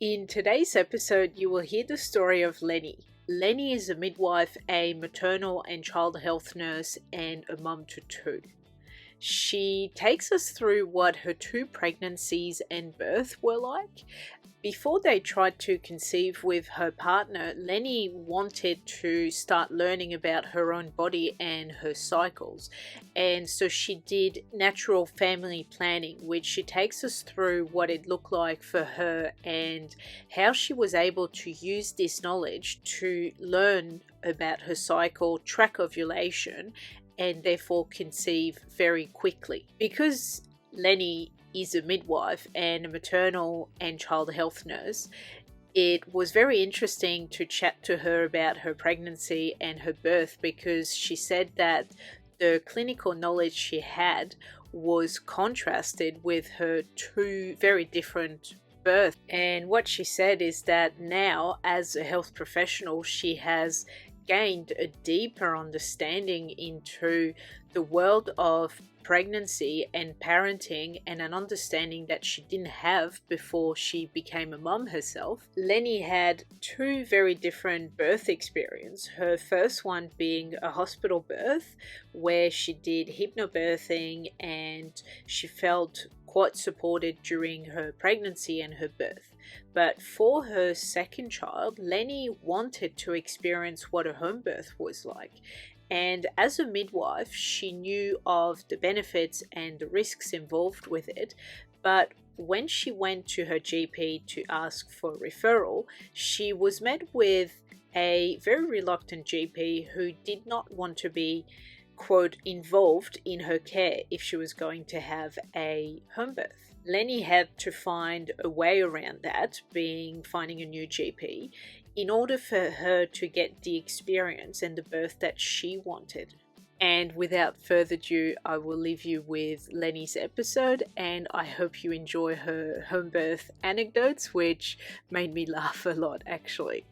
In today's episode, you will hear the story of Lenny. Lenny is a midwife, a maternal and child health nurse, and a mum to two. She takes us through what her two pregnancies and birth were like. Before they tried to conceive with her partner, Lenny wanted to start learning about her own body and her cycles. And so she did natural family planning, which she takes us through what it looked like for her and how she was able to use this knowledge to learn about her cycle, track ovulation, and therefore conceive very quickly. Because Lenny is a midwife and a maternal and child health nurse, it was very interesting to chat to her about her pregnancy and her birth, because she said that the clinical knowledge she had was contrasted with her two very different births. And what she said is that now, as a health professional, she has gained a deeper understanding into the world of pregnancy and parenting, and an understanding that she didn't have before she became a mum herself. Lenny had two very different birth experiences. Her first one being a hospital birth where she did hypnobirthing and she felt quite supported during her pregnancy and her birth. But for her second child, Lenny wanted to experience what a home birth was like. And as a midwife, she knew of the benefits and the risks involved with it. But when she went to her GP to ask for a referral, she was met with a very reluctant GP who did not want to be, quote, involved in her care if she was going to have a home birth. Lenny had to find a way around that, finding a new GP, in order for her to get the experience and the birth that she wanted. And without further ado, I will leave you with Lenny's episode, and I hope you enjoy her home birth anecdotes, which made me laugh a lot actually.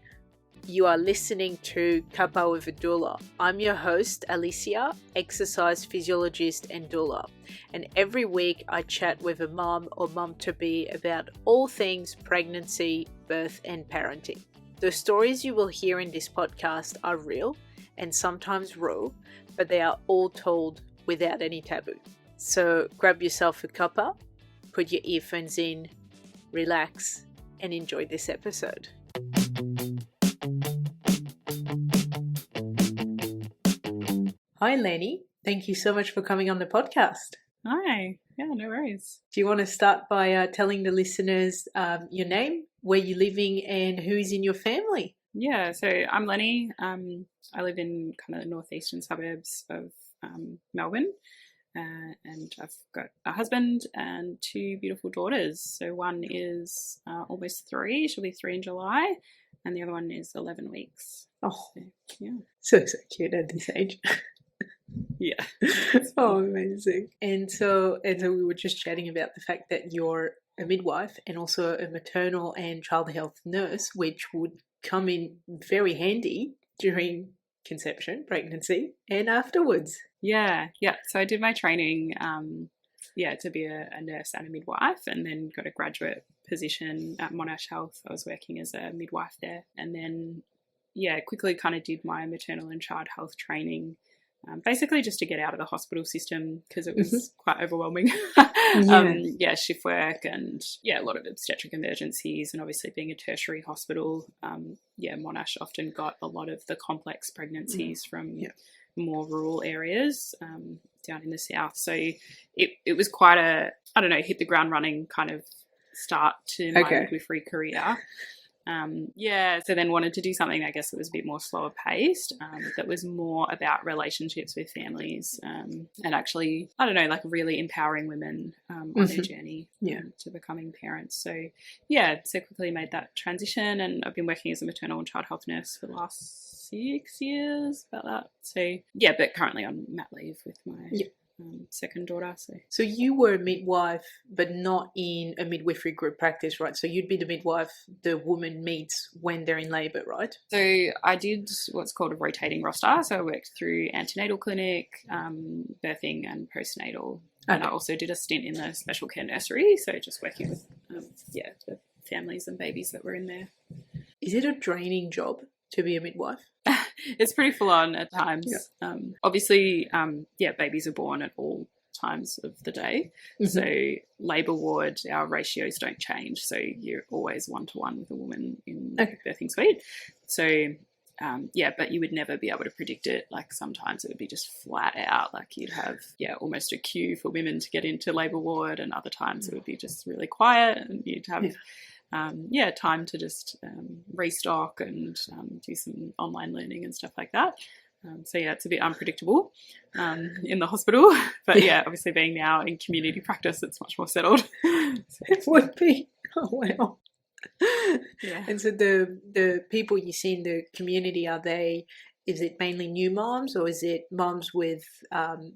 You are listening to Kappa with a Doula. I'm your host, Alicia, exercise physiologist and doula. And every week I chat with a mum or mum-to-be about all things pregnancy, birth and parenting. The stories you will hear in this podcast are real and sometimes raw, but they are all told without any taboo. So grab yourself a cuppa, put your earphones in, relax, and enjoy this episode. Hi, Lenny. Thank you so much for coming on the podcast. Hi. Yeah, no worries. Do you want to start by telling the listeners your name, where you're living, and who's in your family? Yeah, so I'm Lenny. I live in kind of the northeastern suburbs of Melbourne, and I've got a husband and two beautiful daughters. So one is almost 3. She'll be 3 in July, and the other one is 11 weeks. Oh, so, yeah. So cute at this age. Yeah. Oh, amazing. And so we were just chatting about the fact that you're a midwife and also a maternal and child health nurse, which would come in very handy during conception, pregnancy, and afterwards. Yeah. So I did my training, to be a nurse and a midwife, and then got a graduate position at Midwife Health. I was working as a midwife there, and then, quickly kind of did my maternal and child health training. Basically just to get out of the hospital system because it was quite overwhelming. Shift work and a lot of obstetric emergencies, and obviously being a tertiary hospital, Monash often got a lot of the complex pregnancies from more rural areas down in the south. So it was quite hit the ground running kind of start to my midwifery career. So then wanted to do something, I guess, that was a bit more slower paced, that was more about relationships with families, and actually, really empowering women on their journey to becoming parents. So quickly made that transition, and I've been working as a maternal and child health nurse for the last 6 years, about that. So but currently on mat leave with my second daughter. So you were a midwife, but not in a midwifery group practice, right? So you'd be the midwife the woman meets when they're in labour, right? So I did what's called a rotating roster. So I worked through antenatal clinic, birthing and postnatal. And I also did a stint in the special care nursery, so just working with the families and babies that were in there. Is it a draining job to be a midwife? It's pretty full on at times. Yeah. Obviously, babies are born at all times of the day. Mm-hmm. So labour ward, our ratios don't change. So you're always 1-to-1 with a woman in the birthing suite. So, but you would never be able to predict it. Like sometimes it would be just flat out. Like you'd have, almost a queue for women to get into labour ward, and other times it would be just really quiet, and you'd have... time to just restock and do some online learning and stuff like that. It's a bit unpredictable in the hospital. But obviously being now in community practice, it's much more settled. It would be. Oh, wow. Yeah. And so the people you see in the community, is it mainly new moms, or is it moms with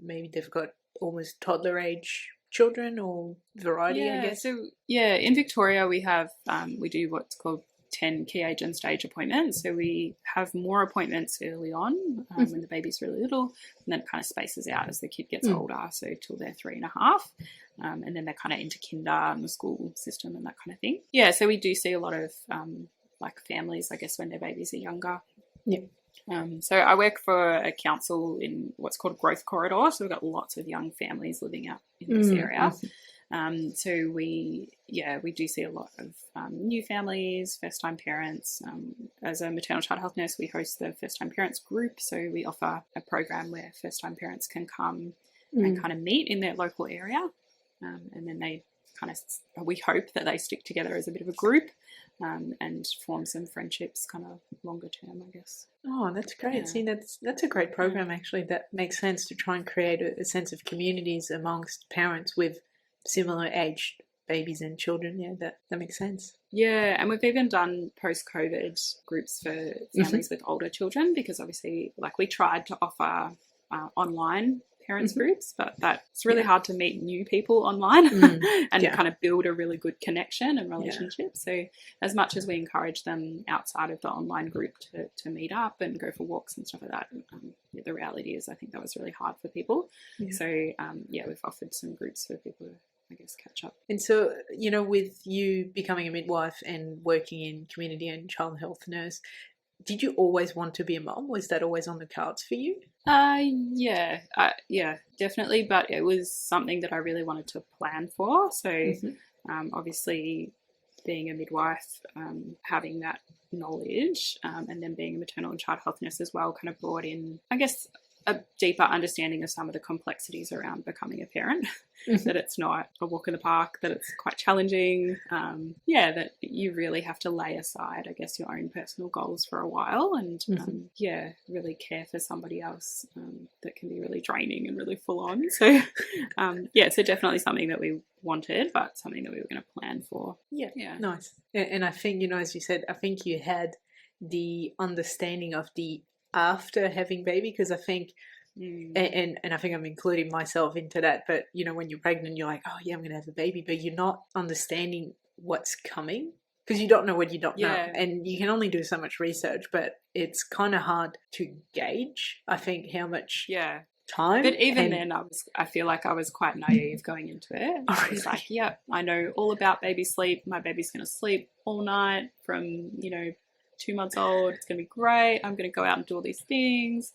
maybe they've got almost toddler age children, or variety, I guess? So in Victoria we have we do what's called 10 key age and stage appointments. So we have more appointments early on when the baby's really little, and then it kind of spaces out as the kid gets older, so till they're 3.5, and then they're kind of into kinder and the school system and that kind of thing. So we do see a lot of like families, I guess, when their babies are younger. So I work for a council in what's called Growth Corridor, so we've got lots of young families living out in this area. So we do see a lot of new families, first-time parents. As a maternal child health nurse, we host the first-time parents group, so we offer a program where first-time parents can come and kind of meet in their local area, and then they we hope that they stick together as a bit of a group and form some friendships kind of longer term, I guess. Oh, that's great. Yeah. See, that's a great program, actually. That makes sense, to try and create a sense of communities amongst parents with similar aged babies and children. Yeah, that makes sense. Yeah, and we've even done post-COVID groups for families with older children, because obviously, like, we tried to offer online parents groups, but that's really hard to meet new people online and kind of build a really good connection and relationship. So as much as we encourage them outside of the online group to meet up and go for walks and stuff like that, the reality is I think that was really hard for people. So we've offered some groups for people to, I guess, catch up. And so, with you becoming a midwife and working in community and child health nurse, did you always want to be a mom? Was that always on the cards for you? Definitely. But it was something that I really wanted to plan for. So obviously being a midwife, having that knowledge, and then being a maternal and child health nurse as well, kind of brought in, I guess, a deeper understanding of some of the complexities around becoming a parent, that it's not a walk in the park, that it's quite challenging, that you really have to lay aside, I guess, your own personal goals for a while and, really care for somebody else, that can be really draining and really full on. So, so definitely something that we wanted, but something that we were going to plan for. Yeah. Nice. And I think, as you said, I think you had the understanding of the after having baby, because I think and I think I'm including myself into that, but when you're pregnant you're like, oh yeah, I'm gonna have a baby, but you're not understanding what's coming because you don't know what you don't know, and you can only do so much research, but it's kind of hard to gauge, I think, how much time. But even then I feel like I was quite naive going into it. I was like, I know all about baby sleep, my baby's gonna sleep all night from 2 months old, it's going to be great, I'm going to go out and do all these things,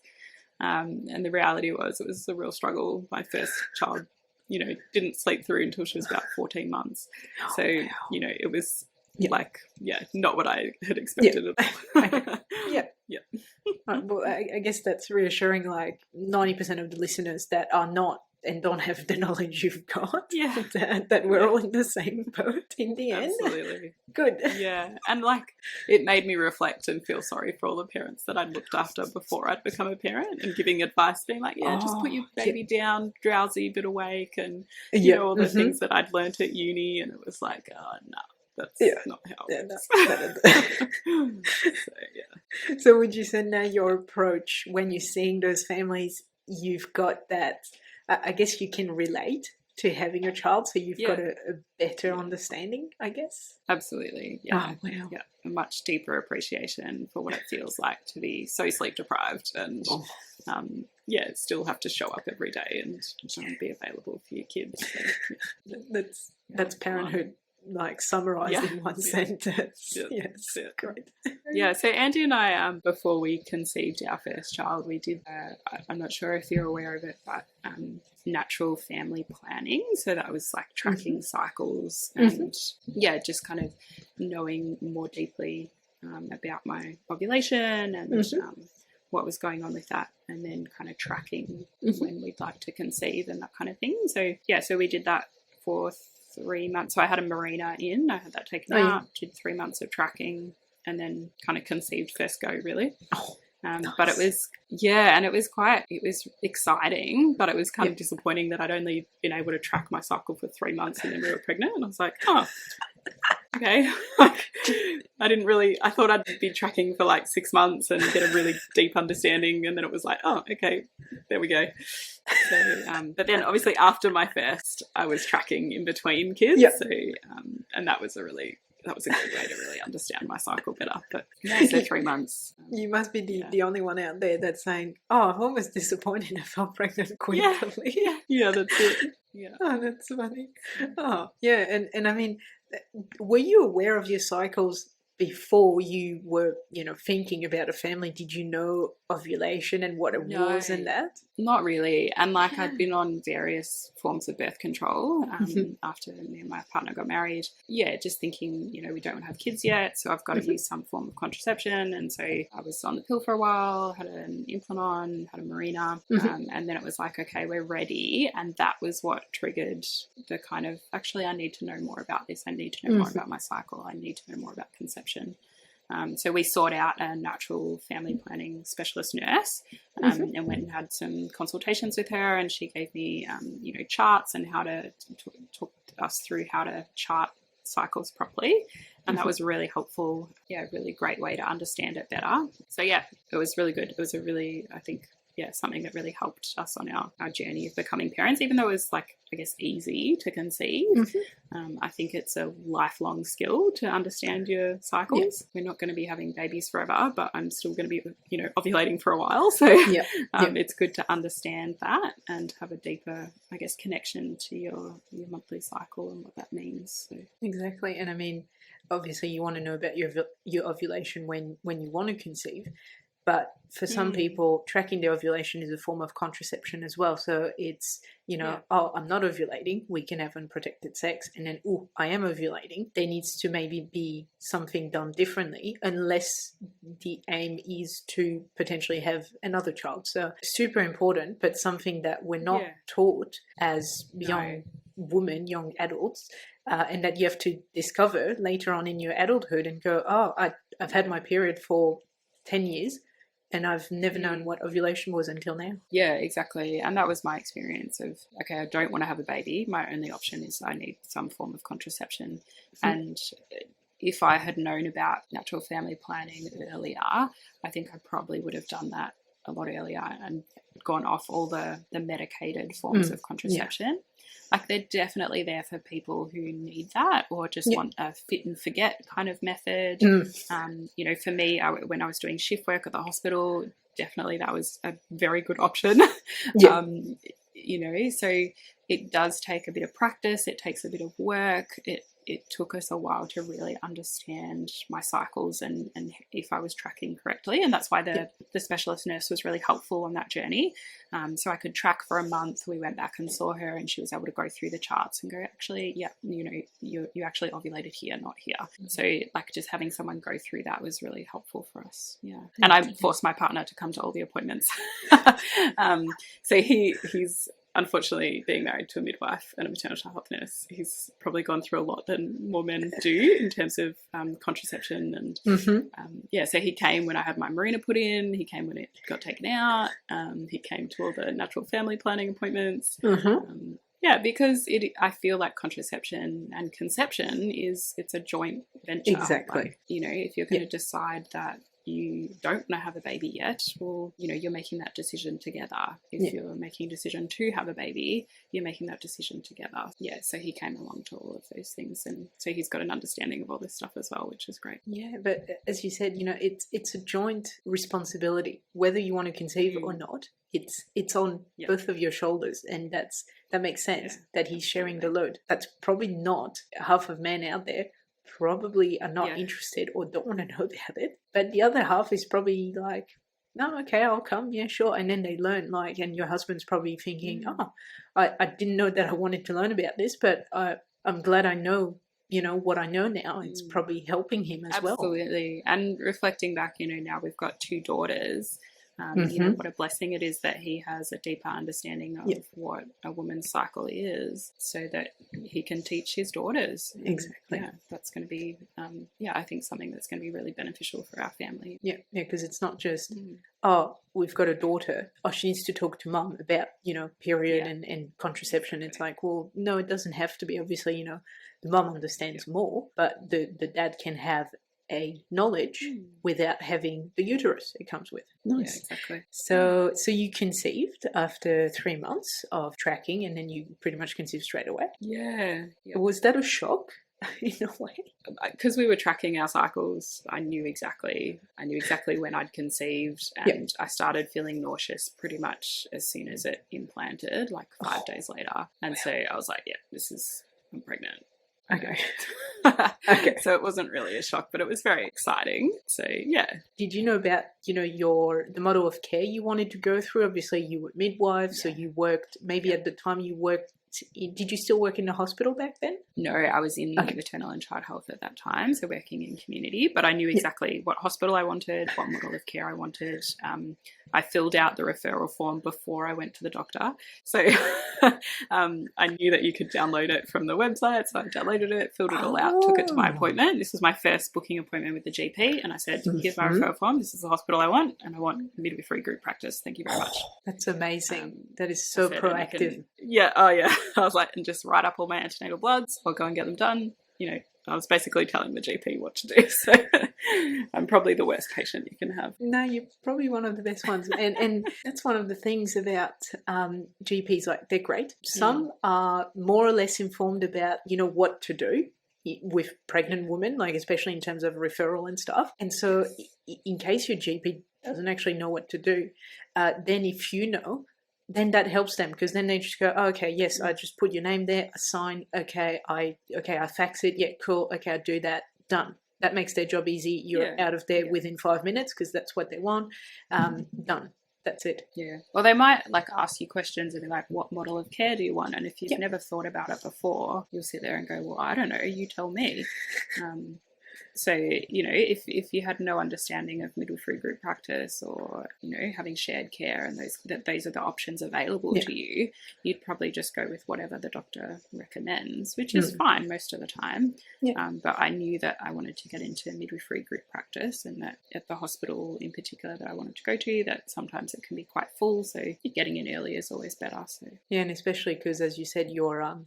and the reality was it was a real struggle. My first child didn't sleep through until she was about 14 months, so it was not what I had expected at all. Well, I guess that's reassuring, like 90% of the listeners that are not and don't have the knowledge you've got, that we're all in the same boat in the end. Absolutely. Good. Yeah, and it made me reflect and feel sorry for all the parents that I'd looked after before I'd become a parent, and giving advice, being like, just put your baby down, drowsy but awake, and all the things that I'd learnt at uni, and it was like, oh no, that's not how it works. So would you say now your approach when you're seeing those families, you've got that, I guess you can relate to having a child, so you've got a better understanding, I guess? Absolutely, Oh, wow. Yeah, a much deeper appreciation for what it feels like to be so sleep deprived and still have to show up every day and be available for your kids. So, that's parenthood. like summarized in one sentence. Yeah. Yes, great. Yeah, so Andy and I, before we conceived our first child, we did, I'm not sure if you're aware of it, but natural family planning. So that was like tracking cycles and, just kind of knowing more deeply about my ovulation and what was going on with that, and then kind of tracking when we'd like to conceive and that kind of thing. So, so we did that for 3 months. So I had a marina in, I had that taken out, did 3 months of tracking, and then kind of conceived first go, really. Nice. But it was, and it was exciting, but it was kind of disappointing that I'd only been able to track my cycle for 3 months and then we were pregnant. And I was like, okay. I thought I'd be tracking for like 6 months and get a really deep understanding. And then it was like, okay, there we go. So, but then obviously after my first, I was tracking in between kids. Yep. So, and that was a good way to really understand my cycle better. But so 3 months. You must be the only one out there that's saying, I'm almost disappointed I felt pregnant quickly. Yeah, that's it. Yeah. Oh, that's funny. Oh, yeah. And I mean, were you aware of your cycles before you were, thinking about a family? Did you know ovulation and what it was and that? Not really. And I'd been on various forms of birth control after me and my partner got married. Yeah, just thinking, we don't want to have kids yet, so I've got to use some form of contraception. And so I was on the pill for a while, had an implant on, had a marina, and then it was like, okay, we're ready. And that was what triggered the kind of, actually, I need to know more about this. I need to know more about my cycle. I need to know more about conception. So we sought out a natural family planning specialist nurse and went and had some consultations with her, and she gave me, charts and how to talk us through how to chart cycles properly. And that was really helpful. Yeah, really great way to understand it better. So it was really good. It was a really, I think, something that really helped us on our journey of becoming parents, even though it was easy to conceive. I think it's a lifelong skill to understand your cycles. We're not going to be having babies forever, but I'm still going to be, ovulating for a while. So it's good to understand that and have a deeper, connection to your monthly cycle and what that means. So. Exactly. And I mean, obviously you want to know about your ovulation when you want to conceive. But for some people, tracking their ovulation is a form of contraception as well. So it's, I'm not ovulating, we can have unprotected sex. And then, I am ovulating. There needs to maybe be something done differently, unless the aim is to potentially have another child. So super important, but something that we're not taught as young women, young adults, and that you have to discover later on in your adulthood and go, I've had my period for 10 years. And I've never known what ovulation was until now. Yeah, exactly. And that was my experience of, okay, I don't want to have a baby. My only option is I need some form of contraception. And if I had known about natural family planning earlier, I think I probably would have done that a lot earlier and gone off all the medicated forms of contraception. They're definitely there for people who need that or just want a fit and forget kind of method. For me, when I was doing shift work at the hospital, definitely that was a very good option. So it does take a bit of practice. It takes a bit of work. It took us a while to really understand my cycles and if I was tracking correctly. And that's why the specialist nurse was really helpful on that journey. So I could track for a month. We went back and saw her and she was able to go through the charts and go, actually, you actually ovulated here, not here. So just having someone go through that was really helpful for us. Yeah. And I forced my partner to come to all the appointments. So he's unfortunately being married to a midwife and a maternal child health nurse, he's probably gone through a lot than more men do in terms of contraception. And so he came when I had my marina put in, he came when it got taken out, he came to all the natural family planning appointments. Because I feel like contraception and conception it's a joint venture. Exactly. If you're going to decide that you don't want to have a baby yet, well, you're making that decision together. If you're making a decision to have a baby, you're making that decision together. Yeah, so he came along to all of those things, and so he's got an understanding of all this stuff as well, which is great. Yeah, but as you said, it's a joint responsibility. Whether you want to conceive or not, it's on both of your shoulders, and that makes sense that he's sharing the load. That's probably not half of men out there probably are not interested or don't want to know about it, but the other half is probably like, no, okay, I'll come, yeah, sure. And then they learn, like, and your husband's probably thinking, oh, I didn't know that I wanted to learn about this, but I'm glad I know, what I know now. It's probably helping him as well. Absolutely. And reflecting back, now we've got 2 daughters. What a blessing it is that he has a deeper understanding of what a woman's cycle is, so that he can teach his daughters. Exactly. Yeah, that's going to be, I think something that's going to be really beneficial for our family. Yeah, because it's not just, oh, we've got a daughter, oh, she needs to talk to mum about, period and contraception. It's like, well, no, it doesn't have to be. Obviously, the mum understands more, but the dad can have a knowledge without having the uterus it comes with. Nice. Yeah, exactly. So you conceived after 3 months of tracking, and then you pretty much conceived straight away. Yeah. Was that a shock in a way? Because we were tracking our cycles, I knew exactly when I'd conceived, and I started feeling nauseous pretty much as soon as it implanted, like 5 days later. And so I was like, I'm pregnant. Okay. Okay. So it wasn't really a shock, but it was very exciting. So yeah. Did you know about, the model of care you wanted to go through? Obviously you were midwife, so you worked, maybe at the time you worked, did you still work in the hospital back then? No, I was in maternal and child health at that time, so working in community, but I knew exactly what hospital I wanted, what model of care I wanted. I filled out the referral form before I went to the doctor. So I knew that you could download it from the website, so I downloaded it, filled it all out, took it to my appointment. This was my first booking appointment with the GP, and I said, here's my referral form, this is the hospital I want, and I want midwifery group practice. Thank you very much. That's amazing. That is so proactive. I was like, and just write up all my antenatal bloods, I'll go and get them done. I was basically telling the GP what to do. So I'm probably the worst patient you can have. No, you're probably one of the best ones. And that's one of the things about GPs, like they're great. Some are more or less informed about, what to do with pregnant women, like especially in terms of referral and stuff. And so in case your GP doesn't actually know what to do, then if you know, then that helps them, because then they just go, oh, okay, yes, I just put your name there, I sign, I fax it, yeah, cool, okay, I do that, done. That makes their job easy. You're out of there within 5 minutes because that's what they want. Done. That's it. Yeah. Well, they might ask you questions and be like, what model of care do you want? And if you've never thought about it before, you'll sit there and go, well, I don't know, you tell me. So, if you had no understanding of midwifery group practice, or, having shared care, and those are the options available to you, you'd probably just go with whatever the doctor recommends, which is fine most of the time. But I knew that I wanted to get into midwifery group practice, and that at the hospital in particular that I wanted to go to, that sometimes it can be quite full. So getting in early is always better. So yeah, and especially because, as you said, you're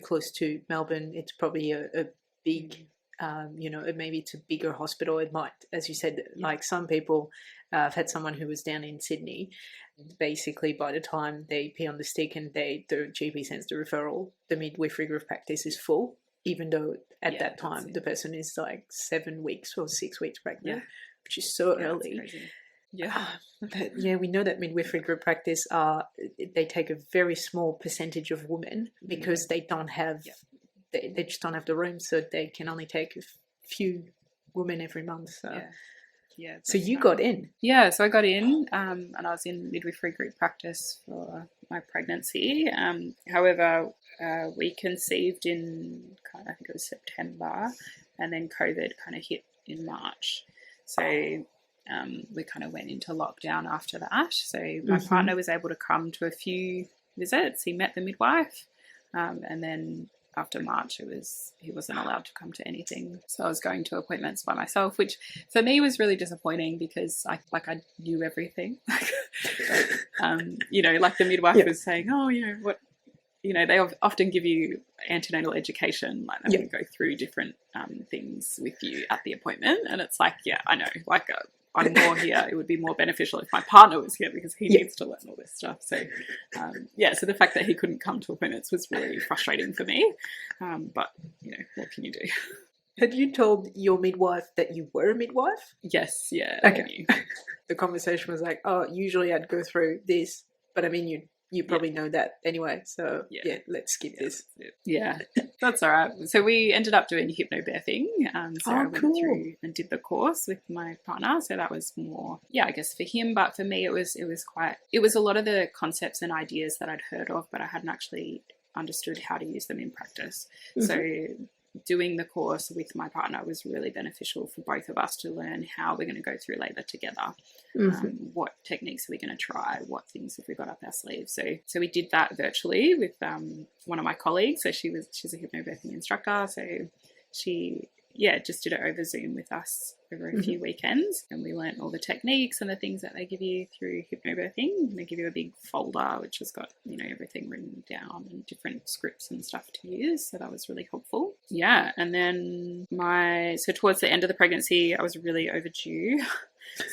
close to Melbourne. It's probably a big maybe it's a bigger hospital. It might, as you said, like some people, I've had someone who was down in Sydney. Basically, by the time they pee on the stick and the GP sends the referral, the midwifery group practice is full, even though at that time the person is like 7 weeks or 6 weeks pregnant, which is so early. But we know that midwifery group practice they take a very small percentage of women because they don't have. They just don't have the room, so they can only take a few women every month. So, so you got in. Yeah, so I got in, and I was in midwifery group practice for my pregnancy. However, we conceived in I think it was September, and then COVID kind of hit in March. So we kind of went into lockdown after that. So my partner was able to come to a few visits. He met the midwife, and then after March, he wasn't allowed to come to anything. So I was going to appointments by myself, which for me was really disappointing because I knew everything. Like the midwife was saying, oh, what, they often give you antenatal education, like they go through different things with you at the appointment. And it's like, I know, I'm more here. It would be more beneficial if my partner was here because he needs to learn all this stuff. So, so the fact that he couldn't come to appointments was really frustrating for me. But, what can you do? Had you told your midwife that you were a midwife? Yes, yeah. Okay. The conversation was like, oh, usually I'd go through this, but I mean, you probably know that anyway, so yeah, let's skip this. Yeah, that's all right. So we ended up doing hypnobirthing. So I went through and did the course with my partner. So that was more, I guess for him, but for me, it was a lot of the concepts and ideas that I'd heard of, but I hadn't actually understood how to use them in practice. So doing the course with my partner was really beneficial for both of us to learn how we're going to go through labour together. What techniques are we going to try? What things have we got up our sleeves? So we did that virtually with one of my colleagues. So she's a hypnobirthing instructor. So she just did it over Zoom with us over a few weekends, and we learnt all the techniques and the things that they give you through hypnobirthing. They give you a big folder which has got everything written down and different scripts and stuff to use, so that was really helpful. And then so towards the end of the pregnancy I was really overdue.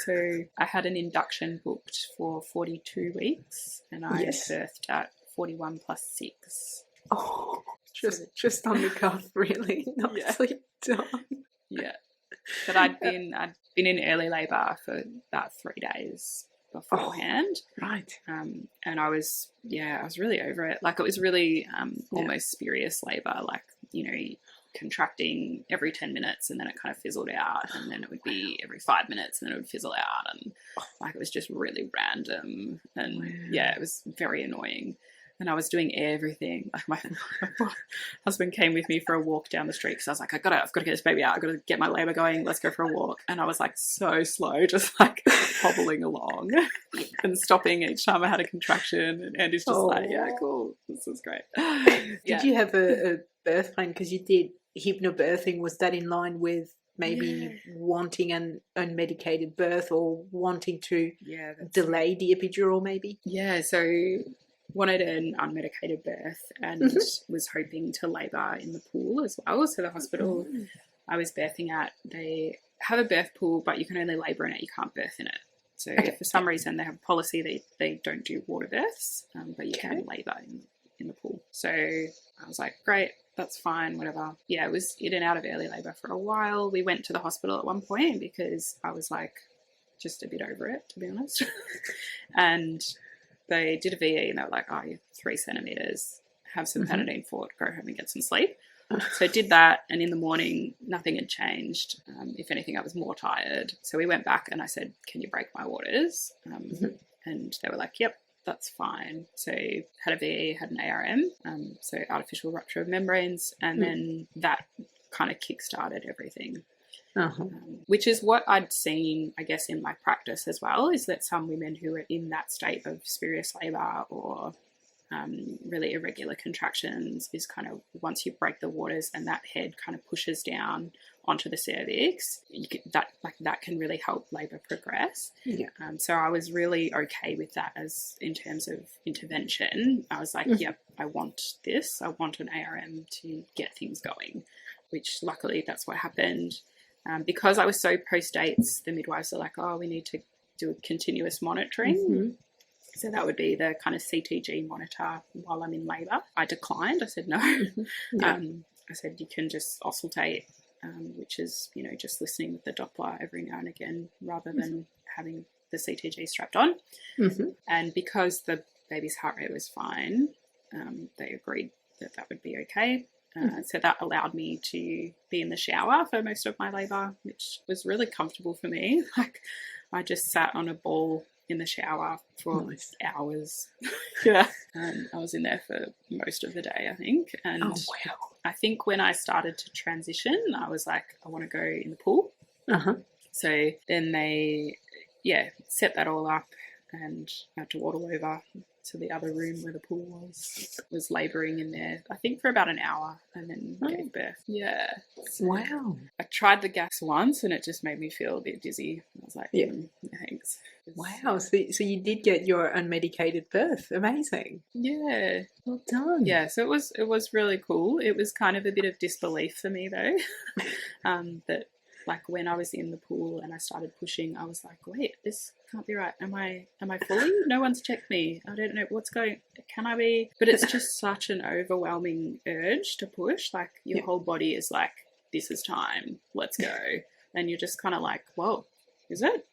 So I had an induction booked for 42 weeks and I birthed at 41 plus 6. Oh, just on the cuff, really. Nicely done. Yeah. But I'd been in early labour for about 3 days beforehand. Right. And I was really over it. Like, it was really almost spurious labour, like, contracting every 10 minutes and then it kind of fizzled out, and then it would be every 5 minutes and then it would fizzle out, and like it was just really random, and it was very annoying. And I was doing everything. Like my husband came with me for a walk down the street because I was like, I've got to get this baby out. I've got to get my labour going. Let's go for a walk. And I was like so slow, just like hobbling along and stopping each time I had a contraction. And Andy's just like, yeah, cool. This is great. Did you have a birth plan? Because you did hypnobirthing. Was that in line with maybe wanting an unmedicated birth or wanting to delay the epidural maybe? Yeah, so wanted an unmedicated birth and was hoping to labour in the pool as well. So the hospital I was birthing at, they have a birth pool, but you can only labour in it, you can't birth in it. So for some reason they have a policy they don't do water births, but you can labour in the pool. So I was like, great, that's fine, whatever. Yeah, it was in and out of early labour for a while. We went to the hospital at one point because I was like just a bit over it, to be honest. And they did a VE and they were like, oh, you're 3 centimetres, have some Panadine Fort, go home and get some sleep. So I did that, and in the morning nothing had changed. If anything, I was more tired. So we went back and I said, can you break my waters? And they were like, yep, that's fine. So had a VE, had an ARM, so artificial rupture of membranes, and then that kind of kick-started everything. Which is what I'd seen, I guess, in my practice as well, is that some women who are in that state of spurious labour or really irregular contractions is kind of, once you break the waters and that head kind of pushes down onto the cervix, that can really help labour progress. So I was really okay with that as in terms of intervention. I was like, yep, I want this. I want an ARM to get things going, which luckily that's what happened. Because I was so post-dates, the midwives are like, oh, we need to do continuous monitoring. So that would be the kind of CTG monitor while I'm in labour. I declined. I said no. I said you can just auscultate, which is, just listening with the Doppler every now and again rather than having the CTG strapped on. And because the baby's heart rate was fine, they agreed that would be okay. So that allowed me to be in the shower for most of my labour, which was really comfortable for me. Like, I just sat on a ball in the shower for hours. And I was in there for most of the day, I think. And I think when I started to transition, I was like, I want to go in the pool. So then they, set that all up, and I had to waddle over to the other room where the pool was labouring in there, I think for about an hour, and then gave birth. So I tried the gas once and it just made me feel a bit dizzy. I was like, thanks. Wow, so you did get your unmedicated birth. Amazing. Yeah. Well done. Yeah, so it was really cool. It was kind of a bit of disbelief for me though. That like when I was in the pool and I started pushing, I was like, wait, this can't be right. Am I fully? No one's checked me. I don't know what's going, can I be? But it's just such an overwhelming urge to push. Like your whole body is like this is time, let's go. And you're just kind of like, whoa, is it?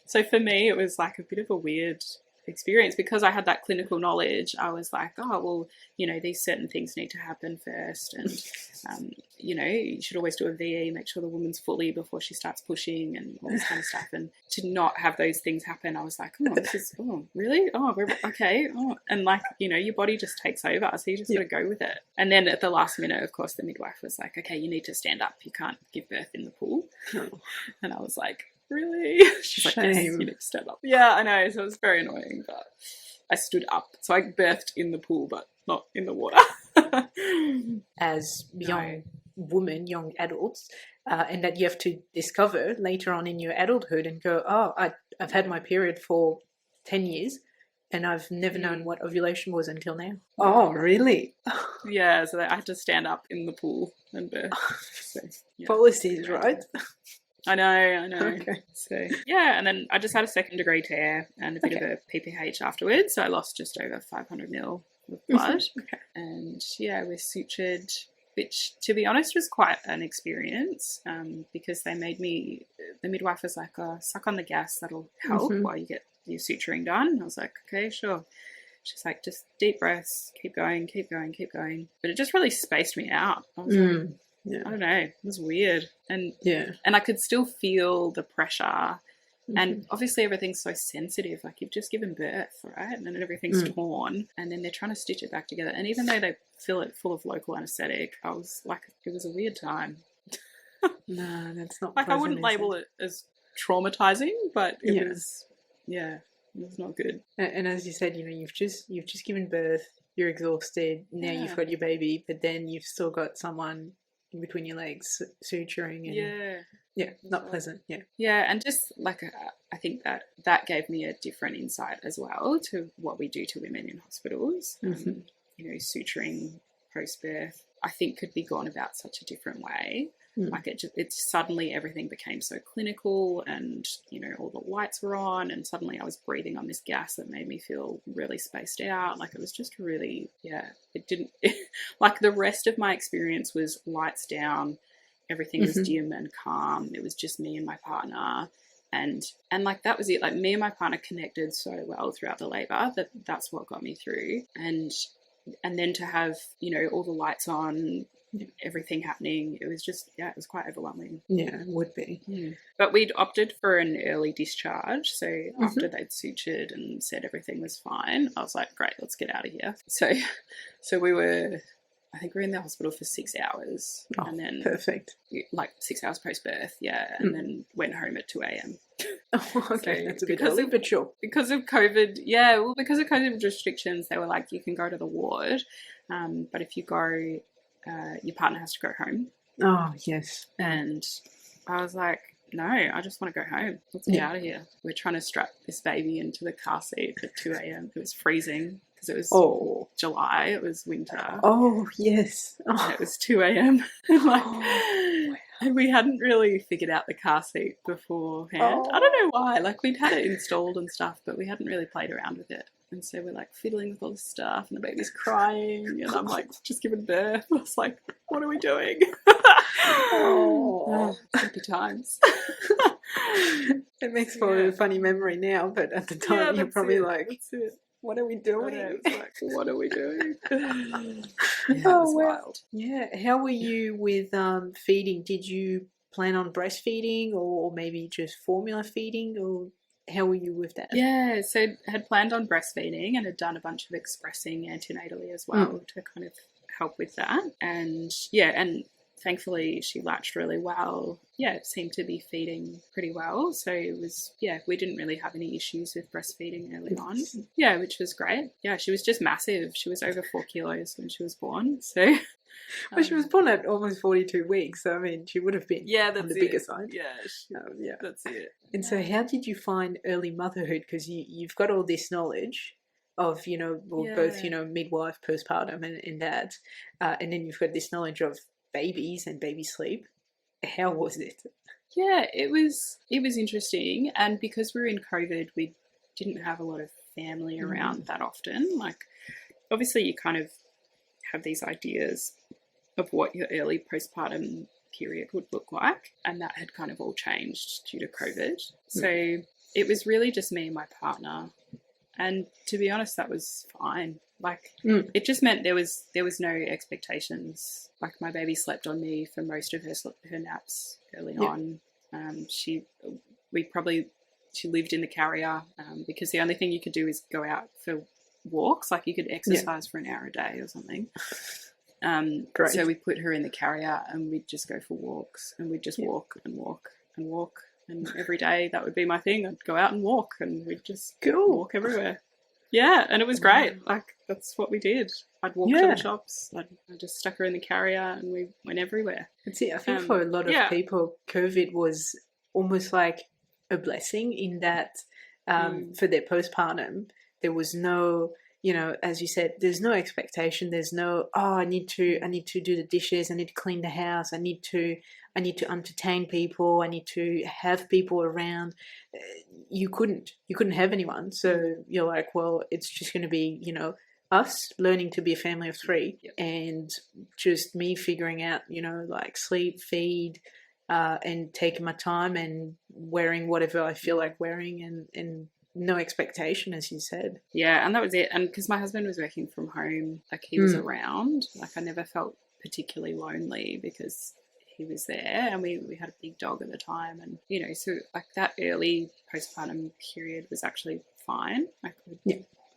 So for me, it was like a bit of a weird experience because I had that clinical knowledge. I was like, oh, well, you know, these certain things need to happen first. And, you know, you should always do a VE, make sure the woman's fully before she starts pushing and all this kind of stuff. And to not have those things happen, I was like, oh, this is, oh, really? Oh, okay. Oh. And like, you know, your body just takes over. So you just got to go with it. And then at the last minute, of course, the midwife was like, okay, you need to stand up. You can't give birth in the pool. And I was like, really? She's like, yes, you need to stand up. Yeah, I know. So it was very annoying, but I stood up. So I birthed in the pool, but not in the water. As young women, young adults, and that you have to discover later on in your adulthood and go, oh, I've had my period for 10 years and I've never known what ovulation was until now. Oh, really? Yeah, so I had to stand up in the pool and birth. So, yeah. Policies, right? I know. Okay. So, yeah, and then I just had a 2nd degree tear and a bit of a PPH afterwards. So I lost just over 500 ml of blood. And, yeah, we're sutured, which, to be honest, was quite an experience because they made me, the midwife was like, oh, suck on the gas, that'll help while you get your suturing done. And I was like, okay, sure. She's like, just deep breaths, keep going. But it just really spaced me out. I was like, yeah. I don't know, it was weird. And I could still feel the pressure. And obviously everything's so sensitive. Like you've just given birth, right? And then everything's torn. And then they're trying to stitch it back together. And even though they fill it full of local anaesthetic, I was like, it was a weird time. No, that's not like pleasant, I wouldn't label it as traumatizing, but it was, it was not good. And as you said, you know, you've just given birth, you're exhausted, now you've got your baby, but then you've still got someone in between your legs suturing and not pleasant. And just like I think that gave me a different insight as well to what we do to women in hospitals. You know, suturing post-birth I think could be gone about such a different way. Like it's suddenly everything became so clinical and, you know, all the lights were on and suddenly I was breathing on this gas that made me feel really spaced out. Like it was just really, it didn't, like the rest of my experience was lights down, everything was dim and calm. It was just me and my partner. And like that was it. Like me and my partner connected so well throughout the labour that's what got me through. And then to have, you know, all the lights on, everything happening, it was just it was quite overwhelming. It would be. But we'd opted for an early discharge, so after they'd sutured and said everything was fine, I was like, great, let's get out of here. So we were, I think we were in the hospital for 6 hours. And then perfect, like 6 hours post-birth, and then went home at 2 a.m. Okay, so that's a bit early, but sure. Because of COVID, because of COVID restrictions, they were like, you can go to the ward, but if you go, your partner has to go home. Oh, yes. And I was like, no, I just want to go home. Let's get out of here. We're trying to strap this baby into the car seat at 2 a.m. It was freezing because it was July. It was winter. Oh, yes. And it was 2 a.m. And we hadn't really figured out the car seat beforehand. I don't know why. Like we'd had it installed and stuff, but we hadn't really played around with it. And so we're like fiddling with all this stuff and the baby's crying and I'm like just giving birth. I was like, what are we doing? Happy times. It makes for a funny memory now, but at the time you're probably like, what are we doing? Like, what are we doing? It was wild. Yeah. How were you with feeding? Did you plan on breastfeeding or maybe just formula feeding, or how were you with that? Yeah, so had planned on breastfeeding and had done a bunch of expressing antenatally as well to kind of help with that. And and thankfully she latched really well. It seemed to be feeding pretty well. So it was, we didn't really have any issues with breastfeeding early on. Which was great. She was just massive. She was over 4 kilos when she was born. So... Well, she was born at almost 42 weeks, so I mean, she would have been on the bigger side. That's it. And so how did you find early motherhood? Because you've got all this knowledge of, you know, both, you know, midwife, postpartum and that, and then you've got this knowledge of babies and baby sleep. How was it? It was interesting, and because we were in COVID, we didn't have a lot of family around that often. Like, obviously you kind of have these ideas of what your early postpartum period would look like, and that had kind of all changed due to COVID. So it was really just me and my partner, and to be honest, that was fine. Like it just meant there was no expectations. Like my baby slept on me for most of her naps early on. She lived in the carrier because the only thing you could do is go out for walks. Like you could exercise for an hour a day or something. Great. So we put her in the carrier and we'd just go for walks, and we'd just walk and walk and walk. And every day that would be my thing. I'd go out and walk, and we'd just walk everywhere. Yeah, and it was great. Like, that's what we did. I'd walk to the shops. I just stuck her in the carrier and we went everywhere. That's it. I think for a lot of people, COVID was almost like a blessing in that for their postpartum, there was no, you know, as you said, there's no expectation. There's no, I need to do the dishes. I need to clean the house. I need to entertain people. I need to have people around. You couldn't have anyone. So you're like, well, it's just going to be, you know, us learning to be a family of three and just me figuring out, you know, like sleep, feed, and taking my time and wearing whatever I feel like wearing and no expectation, as you said. Yeah, and that was it. And because my husband was working from home, like he was around, like I never felt particularly lonely because he was there, and we had a big dog at the time, and you know, so like that early postpartum period was actually fine. Like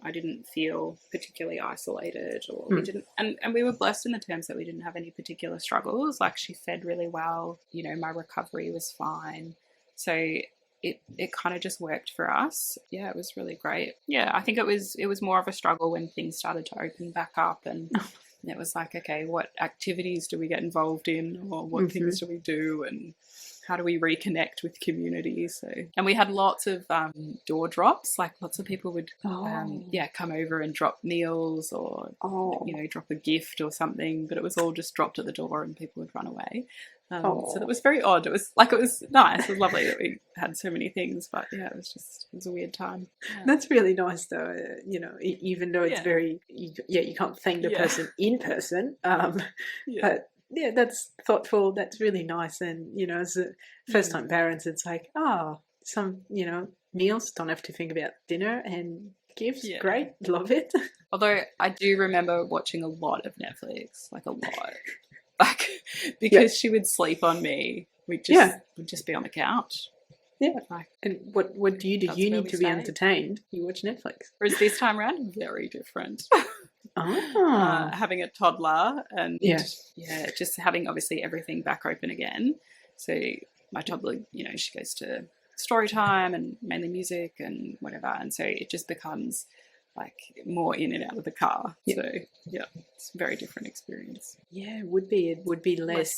I didn't feel particularly isolated, or we didn't, and we were blessed in the terms that we didn't have any particular struggles. Like she fed really well, you know, my recovery was fine, so it kind of just worked for us. Yeah, it was really great. Yeah, I think it was more of a struggle when things started to open back up, and it was like, okay, what activities do we get involved in, or what things do we do, and how do we reconnect with community? So, and we had lots of door drops. Like lots of people would, come over and drop meals, or you know, drop a gift or something. But it was all just dropped at the door, and people would run away. So that was very odd. It was nice. It was lovely that we had so many things, but yeah, it was a weird time. Yeah. That's really nice, though. You know, even though it's very, you can't thank the person in person, but. Yeah, that's thoughtful. That's really nice. And, you know, as a first-time parents, it's like, some, you know, meals, don't have to think about dinner and gifts. Yeah. Great. Love it. Although I do remember watching a lot of Netflix, like a lot. Like, because she would sleep on me. We'd just be on the couch. Yeah. Like, and what do you do? You need to be entertained. You watch Netflix. Whereas this time around, very different. Having a toddler and just having obviously everything back open again. So my toddler, you know, she goes to story time and mainly music and whatever, and so it just becomes like more in and out of the car. So it's a very different experience. Yeah, it would be less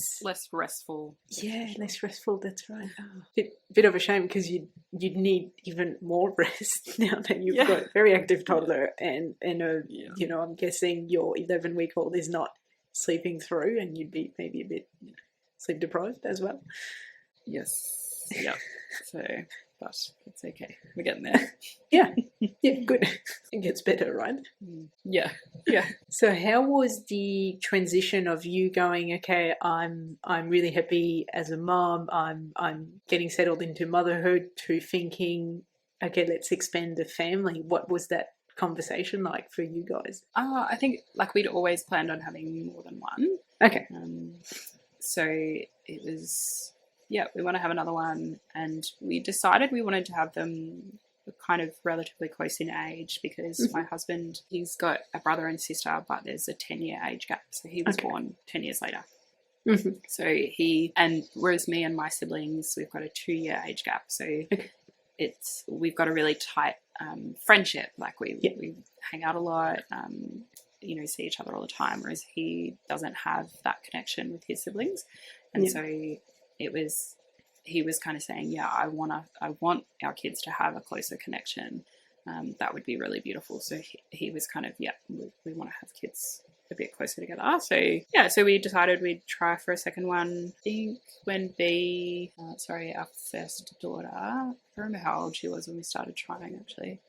restful. Yeah, less restful. That's right. Bit of a shame because you'd need even more rest now that you've got a very active toddler and you know, I'm guessing your 11-week-old is not sleeping through, and you'd be maybe a bit sleep deprived as well. Yes. Yeah. So. But it's okay. We're getting there. Yeah, good. It gets better, right? Yeah. So how was the transition of you going, okay, I'm really happy as a mom, I'm getting settled into motherhood, to thinking, okay, let's expand the family? What was that conversation like for you guys? I think like we'd always planned on having more than one. Okay. So it was... Yeah, we want to have another one, and we decided we wanted to have them kind of relatively close in age because my husband, he's got a brother and sister, but there's a 10-year age gap, so he was born 10 years later. So whereas me and my siblings, we've got a 2-year age gap, so we've got a really tight friendship. Like we hang out a lot, you know, see each other all the time, whereas he doesn't have that connection with his siblings, and so he was kind of saying, I want our kids to have a closer connection. That would be really beautiful. So he was kind of, we want to have kids a bit closer together. So we decided we'd try for a second one. I think when our first daughter, I don't remember how old she was when we started trying actually.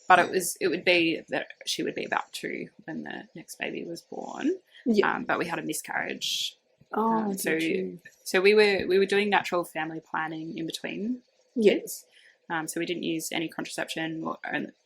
But it would be that she would be about 2 when the next baby was born. Yeah. But we had a miscarriage. Oh, So we were doing natural family planning in between kids. So we didn't use any contraception or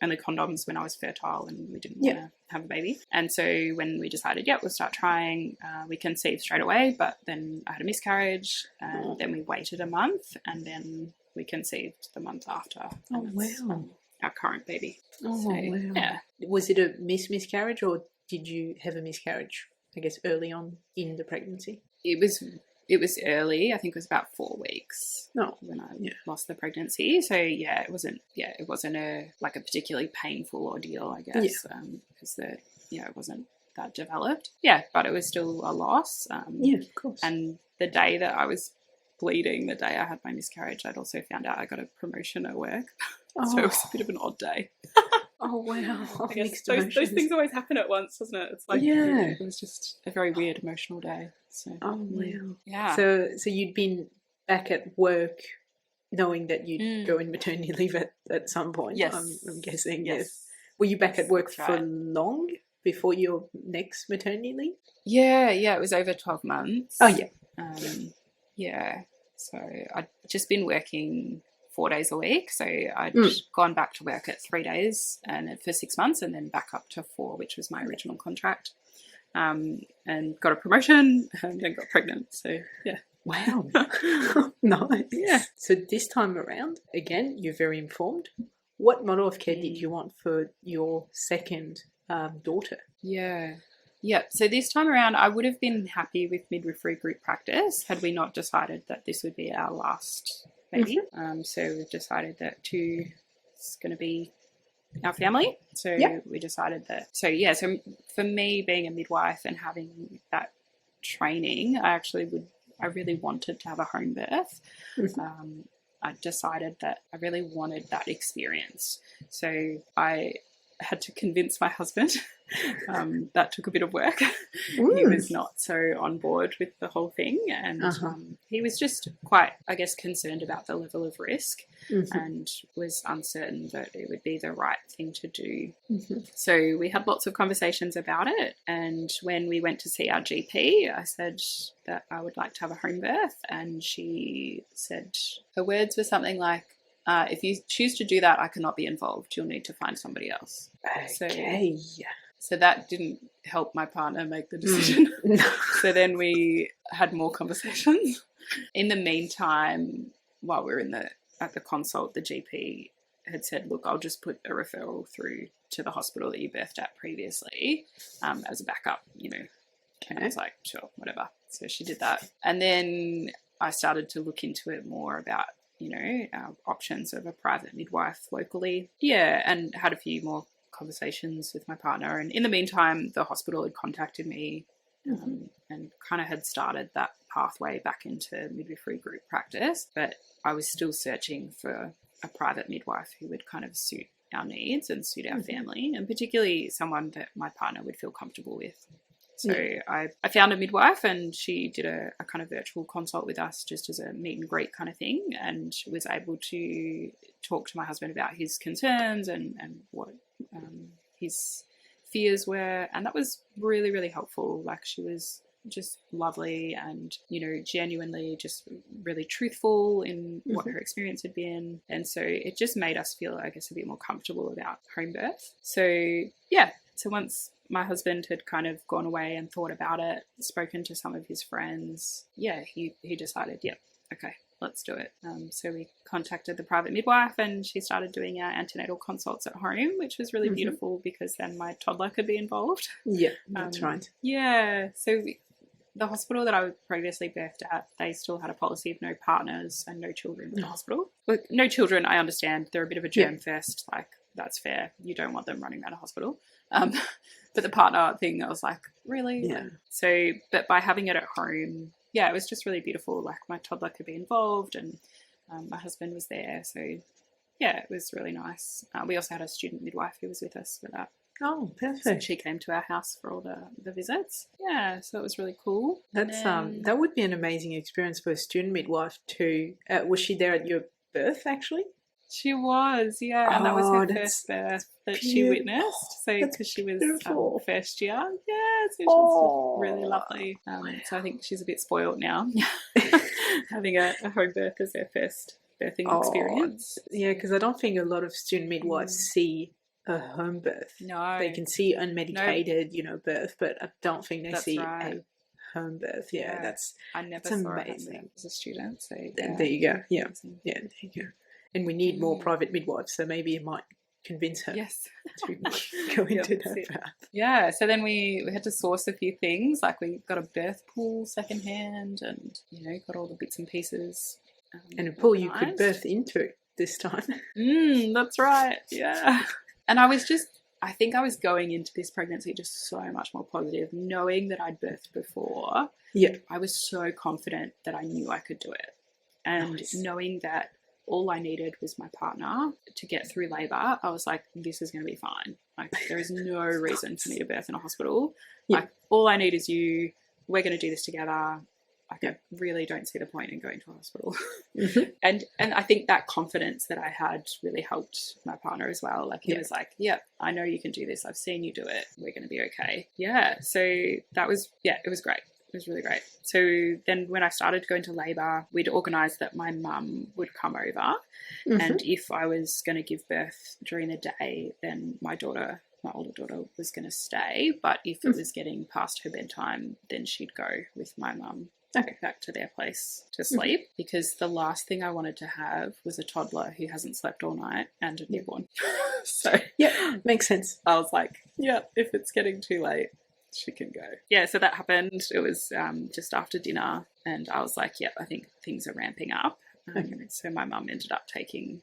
only condoms when I was fertile and we didn't want to have a baby. And so when we decided, we'll start trying, we conceived straight away, but then I had a miscarriage and then we waited a month and then we conceived the month after. Oh, wow. Our current baby. Oh, so, wow. Yeah. Was it a miscarriage or did you have a miscarriage, I guess, early on in the pregnancy? It was early. I think it was about 4 weeks when I lost the pregnancy. So it wasn't a particularly painful ordeal, I guess, because it wasn't that developed. Yeah, but it was still a loss. Of course. And the day that I was bleeding, the day I had my miscarriage, I'd also found out I got a promotion at work. So it was a bit of an odd day. Oh, wow. I guess those things always happen at once, doesn't it? It's like, it was just a very weird emotional day. So, wow. Yeah. So you'd been back at work knowing that you'd go in maternity leave at some point, yes. I'm guessing, yes. Were you back at work for long before your next maternity leave? Yeah, it was over 12 months. Oh, yeah. So I'd just been working 4 days a week. So I'd gone back to work at 3 days and for 6 months and then back up to 4, which was my original contract. And got a promotion and then got pregnant. So, yeah. Wow. Nice. Yeah. So this time around, again, you're very informed. What model of care did you want for your second daughter? Yeah. So this time around, I would have been happy with midwifery group practice had we not decided that this would be our last baby. So we've decided that 2 is going to be our family. So we decided that. So for me, being a midwife and having that training, I really wanted to have a home birth. I decided that I really wanted that experience. So I had to convince my husband. That took a bit of work. He was not so on board with the whole thing, and he was just quite, I guess, concerned about the level of risk and was uncertain that it would be the right thing to do. So we had lots of conversations about it, and when we went to see our GP, I said that I would like to have a home birth, and she said, her words were something like, if you choose to do that, I cannot be involved. You'll need to find somebody else. Okay. So that didn't help my partner make the decision. So then we had more conversations. In the meantime, while we were at the consult, the GP had said, look, I'll just put a referral through to the hospital that you birthed at previously as a backup, And I was like, sure, whatever. So she did that. And then I started to look into it more about, our options of a private midwife locally. Yeah, and had a few more conversations with my partner. And in the meantime, the hospital had contacted me and kind of had started that pathway back into midwifery group practice. But I was still searching for a private midwife who would kind of suit our needs and suit our family, and particularly someone that my partner would feel comfortable with. So I found a midwife, and she did a kind of virtual consult with us just as a meet and greet kind of thing, and was able to talk to my husband about his concerns and what his fears were. And that was really, really helpful. Like, she was just lovely and, genuinely just really truthful in what her experience had been. And so it just made us feel, I guess, a bit more comfortable about home birth. So, so once my husband had kind of gone away and thought about it, spoken to some of his friends, he decided, okay, let's do it. So we contacted the private midwife, and she started doing our antenatal consults at home, which was really beautiful because then my toddler could be involved. Yeah, that's right. Yeah, so the hospital that I previously birthed at, they still had a policy of no partners and no children in the hospital. But no children, I understand. They're a bit of a germ fest. Like, that's fair. You don't want them running around a hospital. But the partner thing, I was like, really? Yeah. So, but by having it at home, it was just really beautiful. Like, my toddler could be involved, and my husband was there. So, it was really nice. We also had a student midwife who was with us for that. Oh, perfect. So she came to our house for all the visits. Yeah, so it was really cool. That's that would be an amazing experience for a student midwife too. Was she there at your birth, actually? She was, yeah, and that was her first birth that she witnessed. So because she was first year, yeah, so she was really lovely. So I think she's a bit spoiled now, having a home birth as their first birthing experience. Yeah, because I don't think a lot of student midwives see a home birth. No, they can see unmedicated, birth, but I don't think they see a home birth. Yeah, I never saw amazing as a student. So there you go. Yeah, there you go. And we need more private midwives, so maybe it might convince her. Yes, to go into that path. Yeah. So then we had to source a few things, like we got a birth pool secondhand, and got all the bits and pieces. And a pool you could birth into this time. That's right. Yeah. And I think I was going into this pregnancy just so much more positive, knowing that I'd birthed before. Yeah. I was so confident that I knew I could do it. And knowing that all I needed was my partner to get through labour, I was like, this is going to be fine. Like, there is no reason for me to birth in a hospital. Yeah. Like, all I need is you. We're going to do this together. Like, I really don't see the point in going to a hospital. And I think that confidence that I had really helped my partner as well. Like, he was like, yeah, I know you can do this. I've seen you do it. We're going to be okay. Yeah. So that was, it was great. It was really great. So then when I started going to labour, we'd organised that my mum would come over. And if I was going to give birth during the day, then my older daughter was going to stay. But if it was getting past her bedtime, then she'd go with my mum back to their place to sleep, because the last thing I wanted to have was a toddler who hasn't slept all night and a newborn. So makes sense. I was like, if it's getting too late, she can go. Yeah, so that happened. It was just after dinner, and I was like, I think things are ramping up. So my mum ended up taking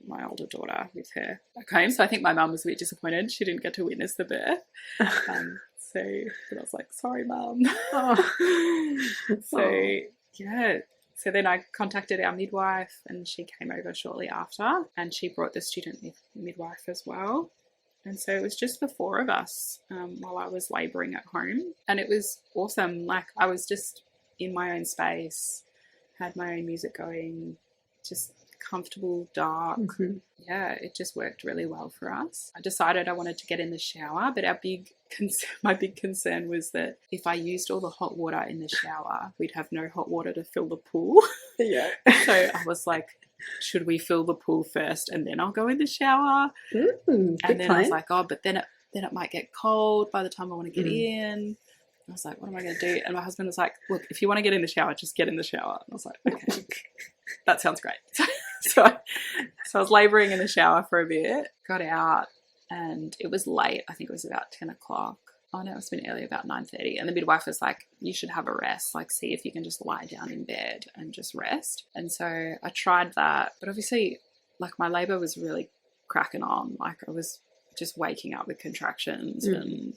my older daughter with her back home. So I think my mum was a bit disappointed she didn't get to witness the birth. But I was like, sorry, Mum. So then I contacted our midwife, and she came over shortly after, and she brought the student midwife as well. And so it was just the four of us while I was labouring at home. And it was awesome. Like, I was just in my own space, had my own music going, just comfortable, dark. Yeah, it just worked really well for us. I decided I wanted to get in the shower, but my big concern was that if I used all the hot water in the shower, we'd have no hot water to fill the pool. Yeah. So I was like, should we fill the pool first and then I'll go in the shower? And then I was like, but then it might get cold by the time I want to get in. I was like, what am I going to do? And my husband was like, look, if you want to get in the shower, just get in the shower. And I was like, okay, that sounds great. So I was labouring in the shower for a bit, got out, and it was late. I think it was about 10 o'clock. Oh no, it's been early, about 9:30. And the midwife was like, you should have a rest, like see if you can just lie down in bed and just rest. And so I tried that, but obviously like my labour was really cracking on. Like I was just waking up with contractions and,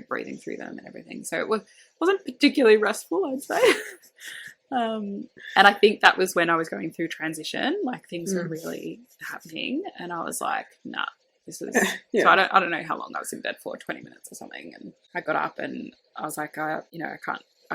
breathing through them and everything. So it wasn't particularly restful, I'd say. And I think that was when I was going through transition, like things were really happening, and I was like, nah, this is, so I don't know how long I was in bed for, 20 minutes or something. And I got up and I was like, I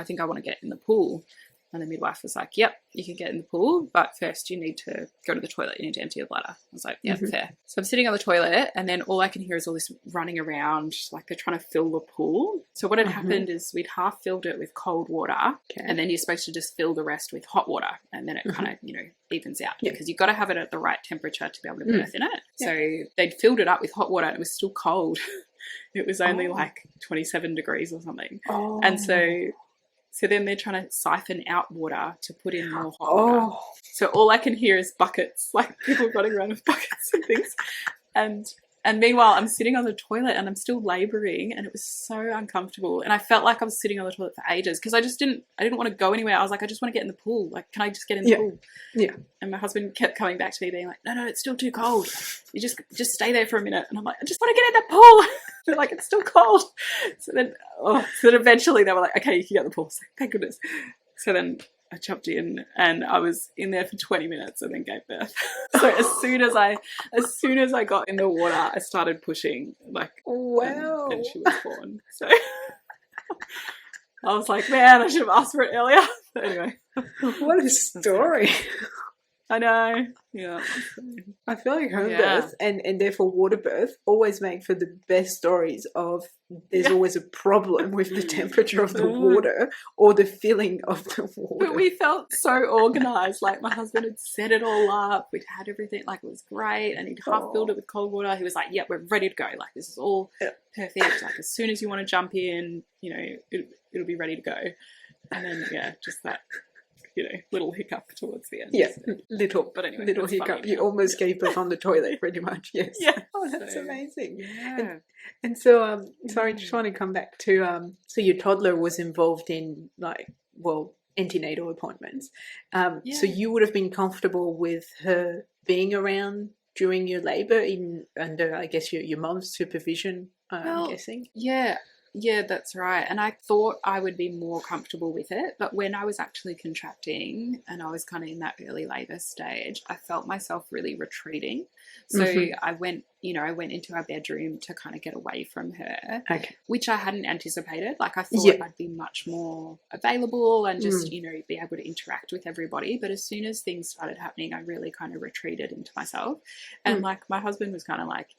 think I want to get in the pool. And the midwife was like, yep, you can get in the pool, but first you need to go to the toilet. You need to empty your bladder. I was like, yeah, fair. So I'm sitting on the toilet, and then all I can hear is all this running around, like they're trying to fill the pool. So what had happened is we'd half filled it with cold water, and then you're supposed to just fill the rest with hot water, and then it kind of, evens out, because you've got to have it at the right temperature to be able to birth in it. So they'd filled it up with hot water, and it was still cold. It was only like 27 degrees or something. And so then they're trying to siphon out water to put in more hot water. So all I can hear is buckets, like people running around with buckets and things. And meanwhile, I'm sitting on the toilet and I'm still labouring, and it was so uncomfortable. And I felt like I was sitting on the toilet for ages because I didn't want to go anywhere. I was like, I just want to get in the pool. Like, can I just get in the pool? Yeah. And my husband kept coming back to me being like, no, it's still too cold. You just stay there for a minute. And I'm like, I just want to get in the pool. They're like, it's still cold. So then eventually they were like, okay, you can get in the pool. I was like, thank goodness. So then I jumped in, and I was in there for 20 minutes and then gave birth. So as soon as I got in the water, I started pushing, like, wow, and she was born. So I was like, man, I should have asked for it earlier. But anyway, what a story. I know. Yeah. I feel like home birth and therefore water birth always make for the best stories of there's always a problem with the temperature of the water or the filling of the water. But we felt so organised. Like my husband had set it all up. We'd had everything. Like it was great. And he'd half filled it with cold water. He was like, "Yeah, we're ready to go. Like this is all perfect. Like as soon as you want to jump in, you know, it'll be ready to go." And then just that. Little hiccup towards the end. Yeah, little. But anyway, little hiccup. You almost gave birth on the toilet, pretty much. Yes. Yeah. Oh, that's amazing. Yeah. And so, sorry, just want to come back to so your toddler was involved in antenatal appointments. So you would have been comfortable with her being around during your labour under, I guess, your mum's supervision. I'm guessing. Yeah, that's right. And I thought I would be more comfortable with it. But when I was actually contracting and I was kind of in that early labour stage, I felt myself really retreating. So I went into our bedroom to kind of get away from her, which I hadn't anticipated. Like I thought I'd be much more available and just, be able to interact with everybody. But as soon as things started happening, I really kind of retreated into myself. And like my husband was kind of like,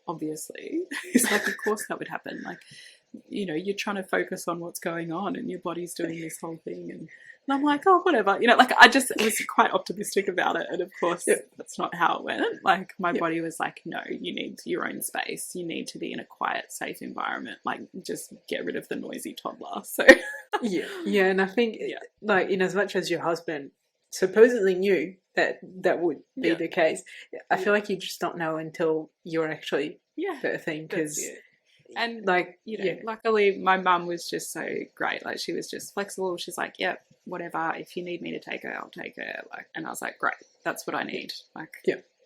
obviously. It's like, of course that would happen. Like, you're trying to focus on what's going on and your body's doing this whole thing. And I'm like, oh, whatever. Like I just was quite optimistic about it. And of course, that's not how it went. Like my body was like, no, you need your own space. You need to be in a quiet, safe environment. Like just get rid of the noisy toddler. So yeah. And I think like in as much as your husband supposedly knew that would be the case, I feel like you just don't know until you're actually birthing, because and luckily my mum was just so great. Like she was just flexible. She's like, yep, whatever, if you need me to take her, I'll take her. Like, and I was like, great, that's what I need. Like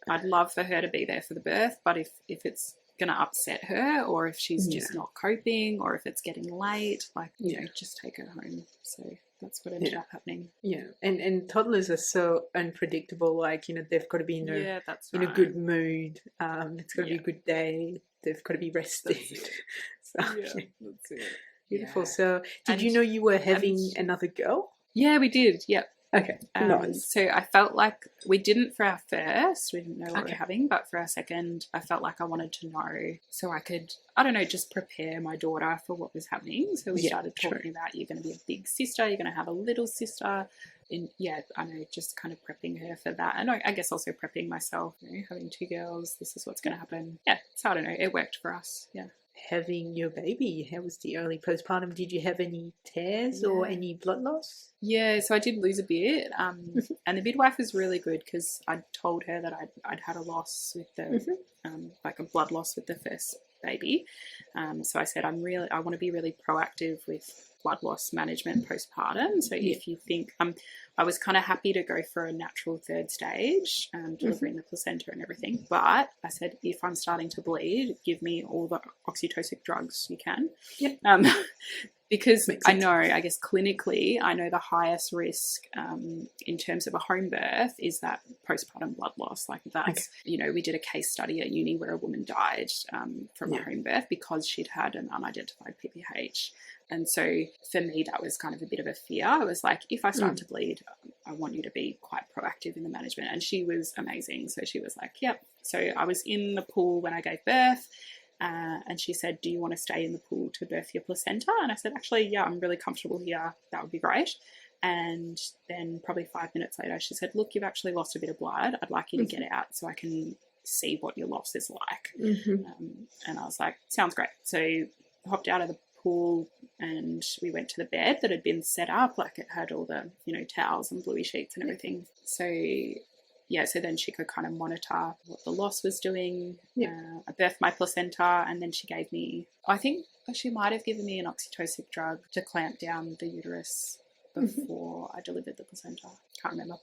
I'd love for her to be there for the birth, but if it's gonna upset her, or if she's just not coping, or if it's getting late, like just take her home. So that's what ended up happening. Yeah, and toddlers are so unpredictable. Like they've got to be in a good mood. It's got to be a good day. They've got to be rested. So that's it. Beautiful. So did you know you were having another girl? Yeah, we did. Yep. Okay, nice. So I felt like we didn't for our first, we didn't know what we were having, but for our second, I felt like I wanted to know so I could, I don't know, just prepare my daughter for what was happening. So we started talking about, you're going to be a big sister, you're going to have a little sister. And I know, just kind of prepping her for that. And I guess also prepping myself, having two girls, this is what's going to happen. Yeah, so I don't know, it worked for us, Having your baby, how was the early postpartum? Did you have any tears or any blood loss? Yeah, so I did lose a bit, and the midwife was really good because I told her that I'd had a loss with the like a blood loss with the first baby. So I said I want to be really proactive with blood loss management postpartum. So if you think I was kind of happy to go for a natural third stage, delivering the placenta and everything. But I said, if I'm starting to bleed, give me all the oxytocin drugs you can. Because I know, I guess clinically, I know the highest risk in terms of a home birth is that postpartum blood loss. Like that's, we did a case study at uni where a woman died from a home birth because she'd had an unidentified PPH. And so for me, that was kind of a bit of a fear. I was like, if I start to bleed, I want you to be quite proactive in the management. And she was amazing. So she was like, yep. So I was in the pool when I gave birth. And she said, do you want to stay in the pool to birth your placenta? And I said, actually, yeah, I'm really comfortable here. That would be great. And then probably 5 minutes later, she said, look, you've actually lost a bit of blood. I'd like you to get out so I can see what your loss is like. And I was like, sounds great. So hopped out of the pool and we went to the bed that had been set up. Like it had all the, towels and bluey sheets and everything. So so then she could kind of monitor what the loss was doing. I birthed my placenta and then she gave me, I think she might have given me an oxytocin drug to clamp down the uterus before I delivered the placenta. Can't remember.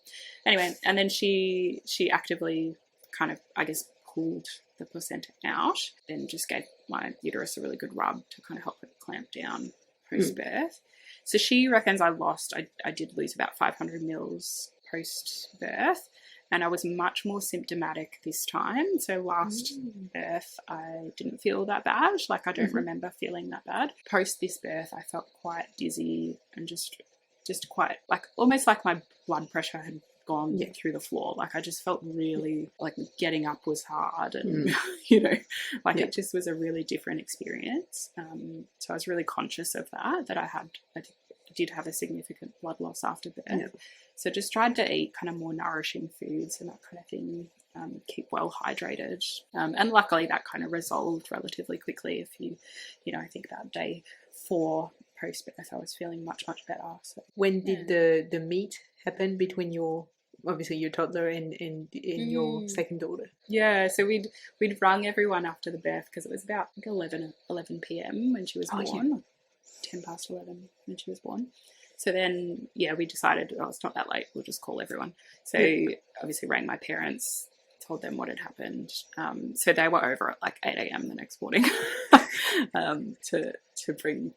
Anyway, and then she actively kind of, I guess, pulled the placenta out, then just gave my uterus a really good rub to kind of help it clamp down post-birth. So she reckons I did lose about 500 mils post-birth. And I was much more symptomatic this time. So last birth, I didn't feel that bad. Like I don't remember feeling that bad. Post this birth, I felt quite dizzy and just quite like almost like my blood pressure had gone through the floor. Like I just felt really like getting up was hard, and you know, like it just was a really different experience. So I was really conscious of that I did have a significant blood loss after birth. So just tried to eat kind of more nourishing foods and that kind of thing. Keep well hydrated, and luckily that kind of resolved relatively quickly. I think that day 4 post birth I was feeling much better. So when did the meet happen between your toddler and your second daughter? So we'd rung everyone after the birth because it was about 11 p.m. when she was born. 10 past 11 when she was born. So then we decided, it's not that late, we'll just call everyone. So obviously rang my parents, told them what had happened. So they were over at like 8 a.m. the next morning to bring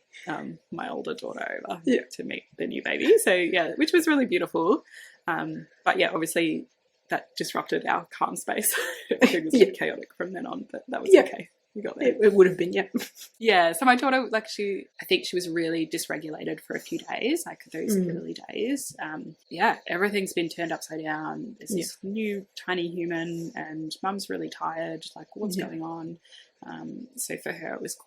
my older daughter over to meet the new baby. So which was really beautiful. But obviously that disrupted our calm space. Everything was a bit chaotic from then on, but that was okay. We got there. It would have been, So my daughter, like I think she was really dysregulated for a few days, like those early days. Everything's been turned upside down. There's this new tiny human and mum's really tired, like what's going on? So for her, it was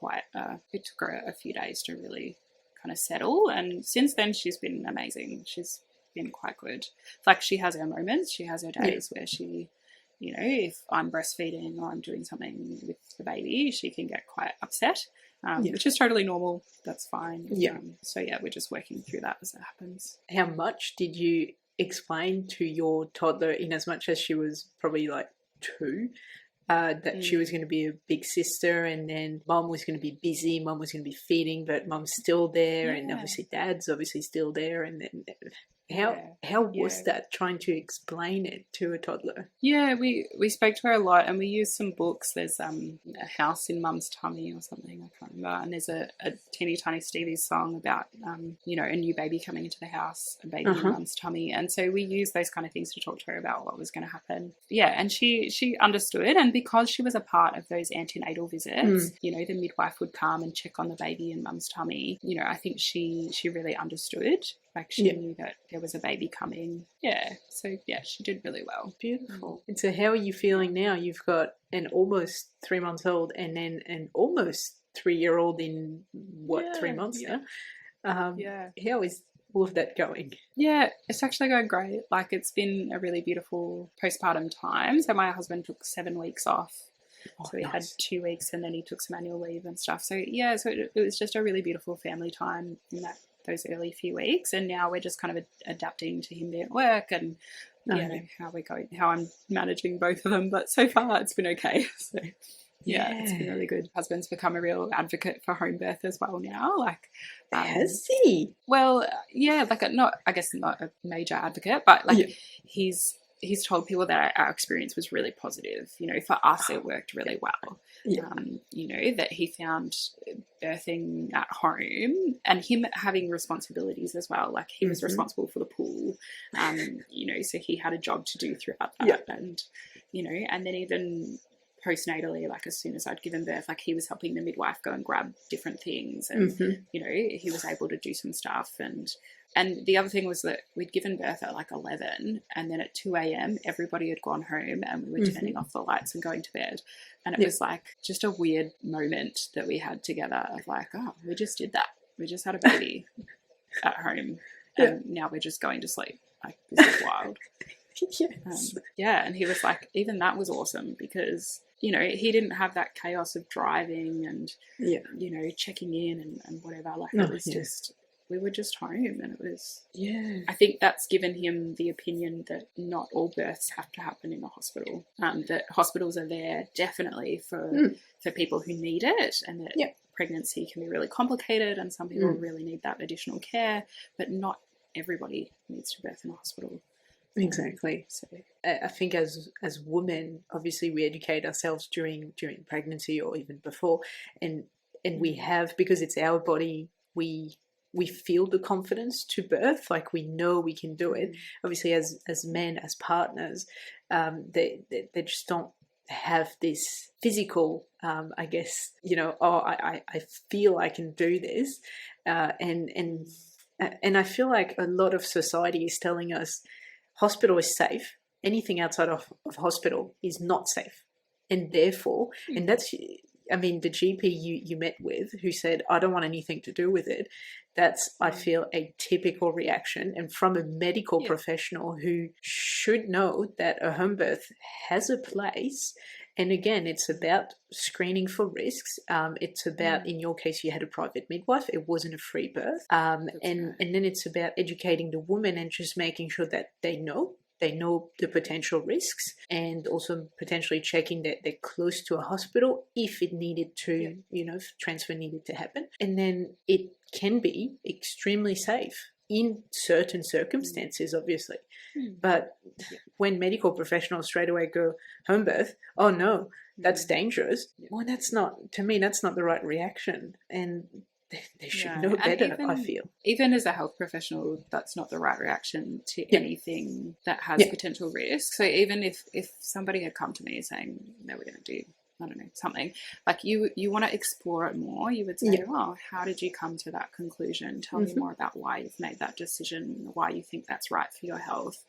it took her a few days to really kind of settle. And since then, she's been amazing. She's been quite good. Like she has her moments, she has her days where she, if I'm breastfeeding or I'm doing something with the baby, she can get quite upset, which is totally normal. That's fine. We're just working through that as it happens. How much did you explain to your toddler, in as much as she was probably like 2, that she was going to be a big sister, and then mum was going to be busy, mum was going to be feeding, but mum's still there, and obviously dad's obviously still there, and then how was that, trying to explain it to a toddler? We spoke to her a lot, and we used some books. There's a house in mum's tummy or something, I can't remember, and there's a teeny tiny Stevie song about a new baby coming into the house, a baby in mum's tummy, and so we used those kind of things to talk to her about what was going to happen. And she understood, and because she was a part of those antenatal visits, the midwife would come and check on the baby in mum's tummy. I think she really understood. Like she knew that there was a baby coming. So she did really well. Beautiful. And so how are you feeling now? You've got an almost 3 months old and then an almost 3-year-old in 3 months now? How is all of that going? It's actually going great. Like it's been a really beautiful postpartum time. So my husband took 7 weeks off. So we had 2 weeks and then he took some annual leave and stuff. So so it was just a really beautiful family time in those early few weeks, and now we're just kind of adapting to him being at work and how I'm managing both of them. But so far it's been okay. So it's been really good. Husband's become a real advocate for home birth as well now. Like has he? Well, not a major advocate, but he's told people that our experience was really positive. For us, it worked really well. That he found birthing at home and him having responsibilities as well. Like he was responsible for the pool, so he had a job to do throughout that. And, and then even postnatally, like as soon as I'd given birth, like he was helping the midwife go and grab different things, and he was able to do some stuff. And the other thing was that we'd given birth at like 11, and then at 2 a.m. everybody had gone home and we were turning off the lights and going to bed. And it was like just a weird moment that we had together of like, oh, we just did that. We just had a baby at home and now we're just going to sleep. Like, this is wild. And he was like, even that was awesome because, he didn't have that chaos of driving and, checking in and whatever. Like it was just... we were just home, and it was I think that's given him the opinion that not all births have to happen in a hospital, that hospitals are there definitely for people who need it, and that pregnancy can be really complicated and some people really need that additional care, but not everybody needs to birth in a hospital. Exactly. So I think as women, obviously we educate ourselves during pregnancy or even before, and we have, because it's our body, we feel the confidence to birth, like we know we can do it. Obviously, as men, as partners, they just don't have this physical, I guess, I feel I can do this, and I feel like a lot of society is telling us, hospital is safe. Anything outside of hospital is not safe. And therefore, and that's, I mean, the GP you met with who said, I don't want anything to do with it, that's, I feel, a typical reaction. And from a medical professional who should know that a home birth has a place. And again, it's about screening for risks. It's about, in your case, you had a private midwife. It wasn't a free birth. And then it's about educating the woman and just making sure that they know the potential risks, and also potentially checking that they're close to a hospital if it needed to, if transfer needed to happen. And then it can be extremely safe in certain circumstances, obviously. But when medical professionals straight away go, home birth, oh no, that's dangerous. Well, that's not, to me, that's not the right reaction. And they should know better, I feel. Even as a health professional, that's not the right reaction to anything that has potential risk. So even if somebody had come to me saying they were going to do, I don't know, something, like you want to explore it more, you would say, oh, how did you come to that conclusion? Tell me more about why you've made that decision, why you think that's right for your health.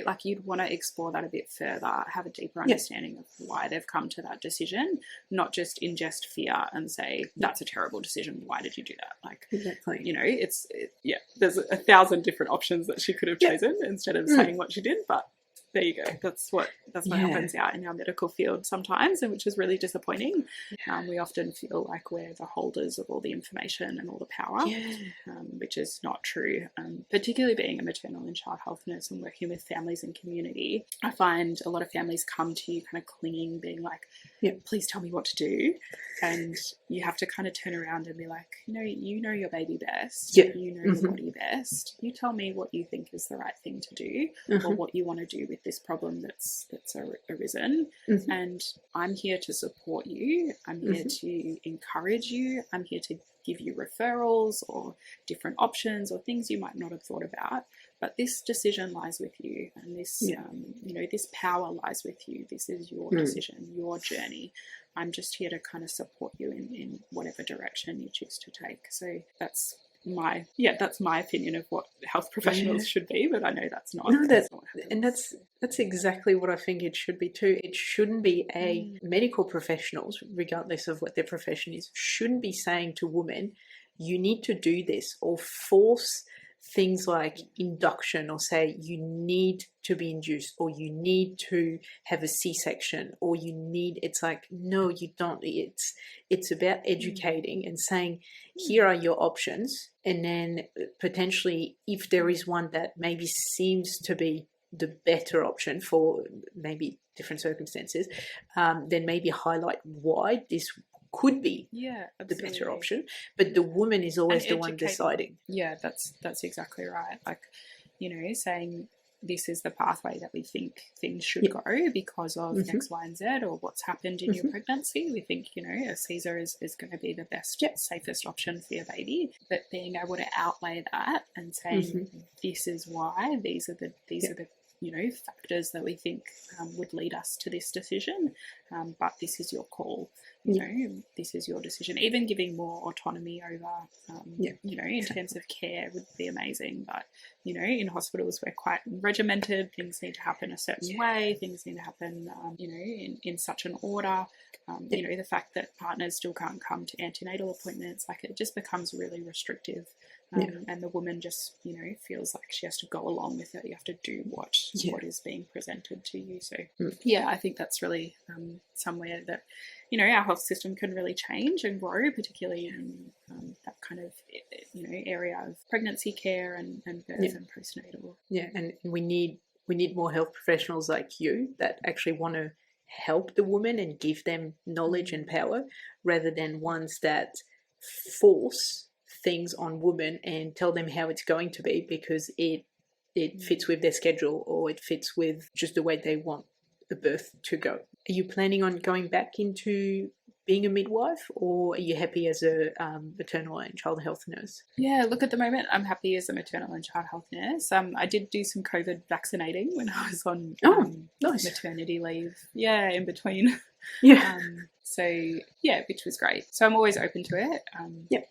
Like you'd want to explore that a bit further, have a deeper understanding of why they've come to that decision, not just ingest fear and say, that's a terrible decision, why did you do that? Like, exactly. There's 1,000 different options that she could have chosen instead of saying what she did, but there you go. That's what happens out in our medical field sometimes, and which is really disappointing. We often feel like we're the holders of all the information and all the power, which is not true. Particularly being a maternal and child health nurse and working with families and community, I find a lot of families come to you kind of clinging, being like, please tell me what to do. And you have to kind of turn around and be like, you know your baby best. You know your body best. You tell me what you think is the right thing to do, or what you want to do with this problem that's arisen. And I'm here to support you. I'm here to encourage you. I'm here to give you referrals or different options or things you might not have thought about. But this decision lies with you, and this, this power lies with you. This is your decision, your journey. I'm just here to kind of support you in whatever direction you choose to take. So that's my opinion of what health professionals should be, but I know that's not. No, that's exactly what I think it should be too. It shouldn't be medical professionals, regardless of what their profession is, shouldn't be saying to women, you need to do this, or force things like induction, or say you need to be induced, or you need to have a C-section, or you need, it's like, no, you don't. It's about educating and saying, here are your options. And then potentially, if there is one that maybe seems to be the better option for maybe different circumstances, then maybe highlight why this could be the better option, but the woman is always the one deciding. That's exactly right. Like, saying this is the pathway that we think things should go because of X, Y, and Z, or what's happened in your pregnancy. We think, a Caesar is going to be the best, safest option for your baby. But being able to outlay that and saying, this is why, these are the factors that we think would lead us to this decision, but this is your call. This is your decision. Even giving more autonomy over, intensive care would be amazing. But, in hospitals, we're quite regimented. Things need to happen a certain way. Things need to happen, in such an order. The fact that partners still can't come to antenatal appointments, like it just becomes really restrictive. And the woman just, feels like she has to go along with it. You have to do what is being presented to you. So, I think that's really somewhere that, our health system can really change and grow, particularly in that kind of, area of pregnancy care and birth and postnatal. Yeah, and we need more health professionals like you that actually want to help the woman and give them knowledge and power, rather than ones that force things on women and tell them how it's going to be because it fits with their schedule, or it fits with just the way they want the birth to go. Are you planning on going back into being a midwife, or are you happy as a maternal and child health nurse? Yeah, look, at the moment I'm happy as a maternal and child health nurse. I did do some COVID vaccinating when I was on nice. maternity leave. Yeah, in between. Yeah. Which was great. So I'm always open to it.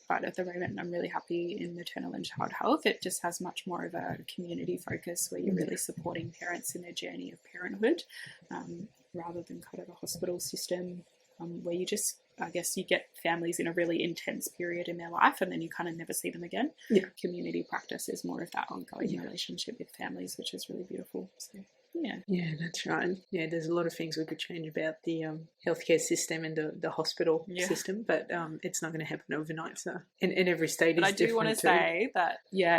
but at the moment I'm really happy in maternal and child health. It just has much more of a community focus where you're really supporting parents in their journey of parenthood, rather than kind of a hospital system where you just, I guess, you get families in a really intense period in their life and then you kind of never see them again. Community practice is more of that ongoing relationship with families, which is really beautiful. So yeah, that's right. Yeah, there's a lot of things we could change about the healthcare system and the hospital system, but it's not going to happen overnight. So in every state is different. But I do want to say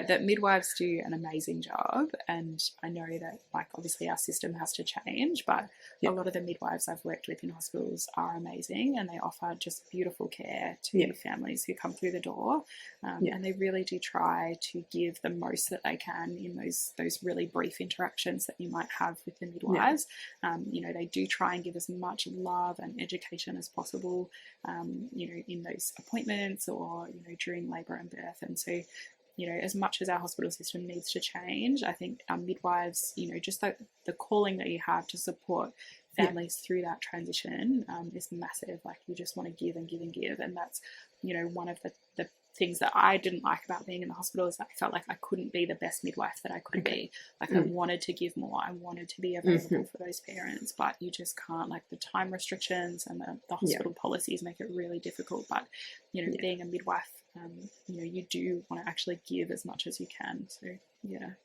that midwives do an amazing job, and I know that, like, obviously our system has to change, but a lot of the midwives I've worked with in hospitals are amazing, and they offer just beautiful care to families who come through the door, and they really do try to give the most that they can in those really brief interactions that you might have with the midwives. They do try and give as much love and education as possible, in those appointments or, during labour and birth. And so, as much as our hospital system needs to change, I think our midwives, just the calling that you have to support families through that transition is massive. Like, you just want to give and give and give. And that's, one of the things that I didn't like about being in the hospital is that I felt like I couldn't be the best midwife that I could be. Like, I wanted to give more. I wanted to be available for those parents, but you just can't. Like, the time restrictions and the hospital policies make it really difficult. But, being a midwife, you do want to actually give as much as you can. So,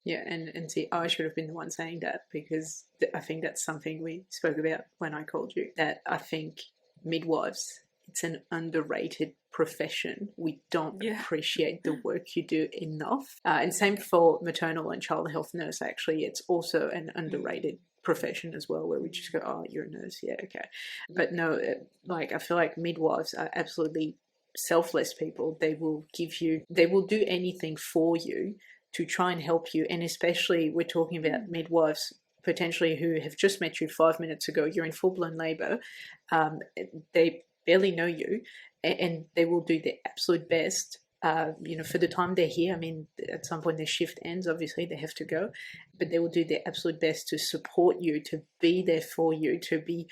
and see, I should have been the one saying that, because I think that's something we spoke about when I called you, that I think midwives, it's an underrated profession. We don't appreciate the work you do enough. And same for maternal and child health nurse, actually. It's also an underrated profession as well, where we just go, oh, you're a nurse, yeah, okay. But no, I feel like midwives are absolutely selfless people. They will do anything for you to try and help you. And especially, we're talking about midwives potentially who have just met you 5 minutes ago. You're in full-blown labour. They barely know you, and they will do their absolute best, for the time they're here. I mean, at some point their shift ends, obviously they have to go, but they will do their absolute best to support you, to be there for you, to be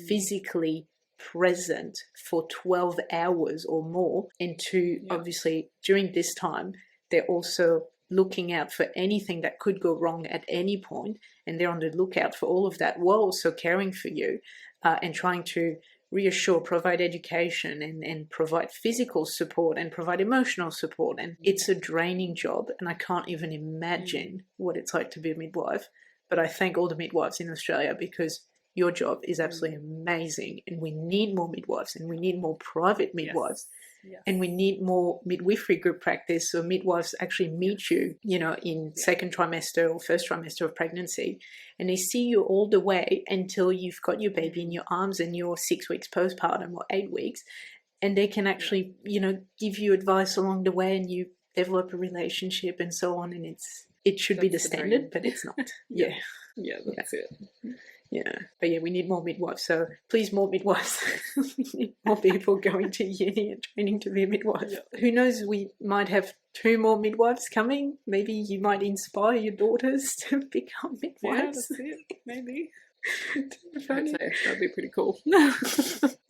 physically present for 12 hours or more, and to obviously during this time they're also looking out for anything that could go wrong at any point, and they're on the lookout for all of that while also caring for you, and trying to reassure, provide education, and provide physical support and provide emotional support. And it's a draining job, and I can't even imagine what it's like to be a midwife. But I thank all the midwives in Australia, because your job is absolutely amazing, and we need more midwives, and we need more private midwives. And we need more midwifery group practice, so midwives actually meet you, in second trimester or first trimester of pregnancy, and they see you all the way until you've got your baby in your arms and you're 6 weeks postpartum or 8 weeks, and they can actually, give you advice along the way, and you develop a relationship and so on. And it should be the standard, but it's not. That's it. Yeah, but we need more midwives. So please, more midwives. We need more people going to uni and training to be a midwife. Who knows, we might have 2 more midwives coming. Maybe you might inspire your daughters to become midwives. Yeah, that's it. Maybe. That'd be pretty cool.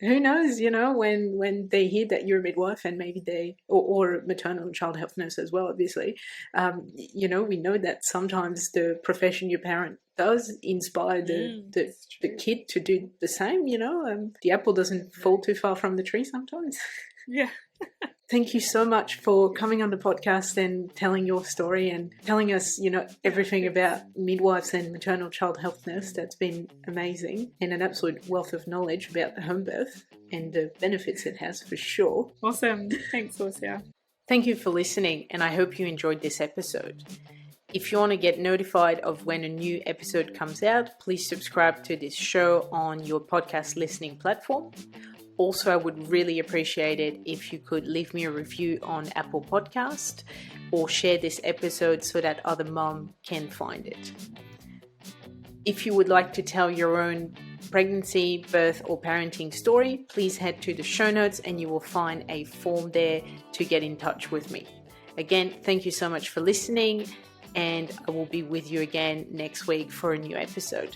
Who knows, when they hear that you're a midwife, and maybe they, or maternal and child health nurse as well, obviously, we know that sometimes the profession your parent does inspire the kid to do the same. The apple doesn't fall too far from the tree sometimes. Thank you so much for coming on the podcast and telling your story and telling us, everything about midwives and maternal child health nurse. That's been amazing, and an absolute wealth of knowledge about the home birth and the benefits it has, for sure. Awesome. Thanks, Lucia. Thank you for listening, and I hope you enjoyed this episode. If you want to get notified of when a new episode comes out, please subscribe to this show on your podcast listening platform. Also, I would really appreciate it if you could leave me a review on Apple Podcast, or share this episode so that other mom can find it. If you would like to tell your own pregnancy, birth, or parenting story, please head to the show notes and you will find a form there to get in touch with me. Again, thank you so much for listening, and I will be with you again next week for a new episode.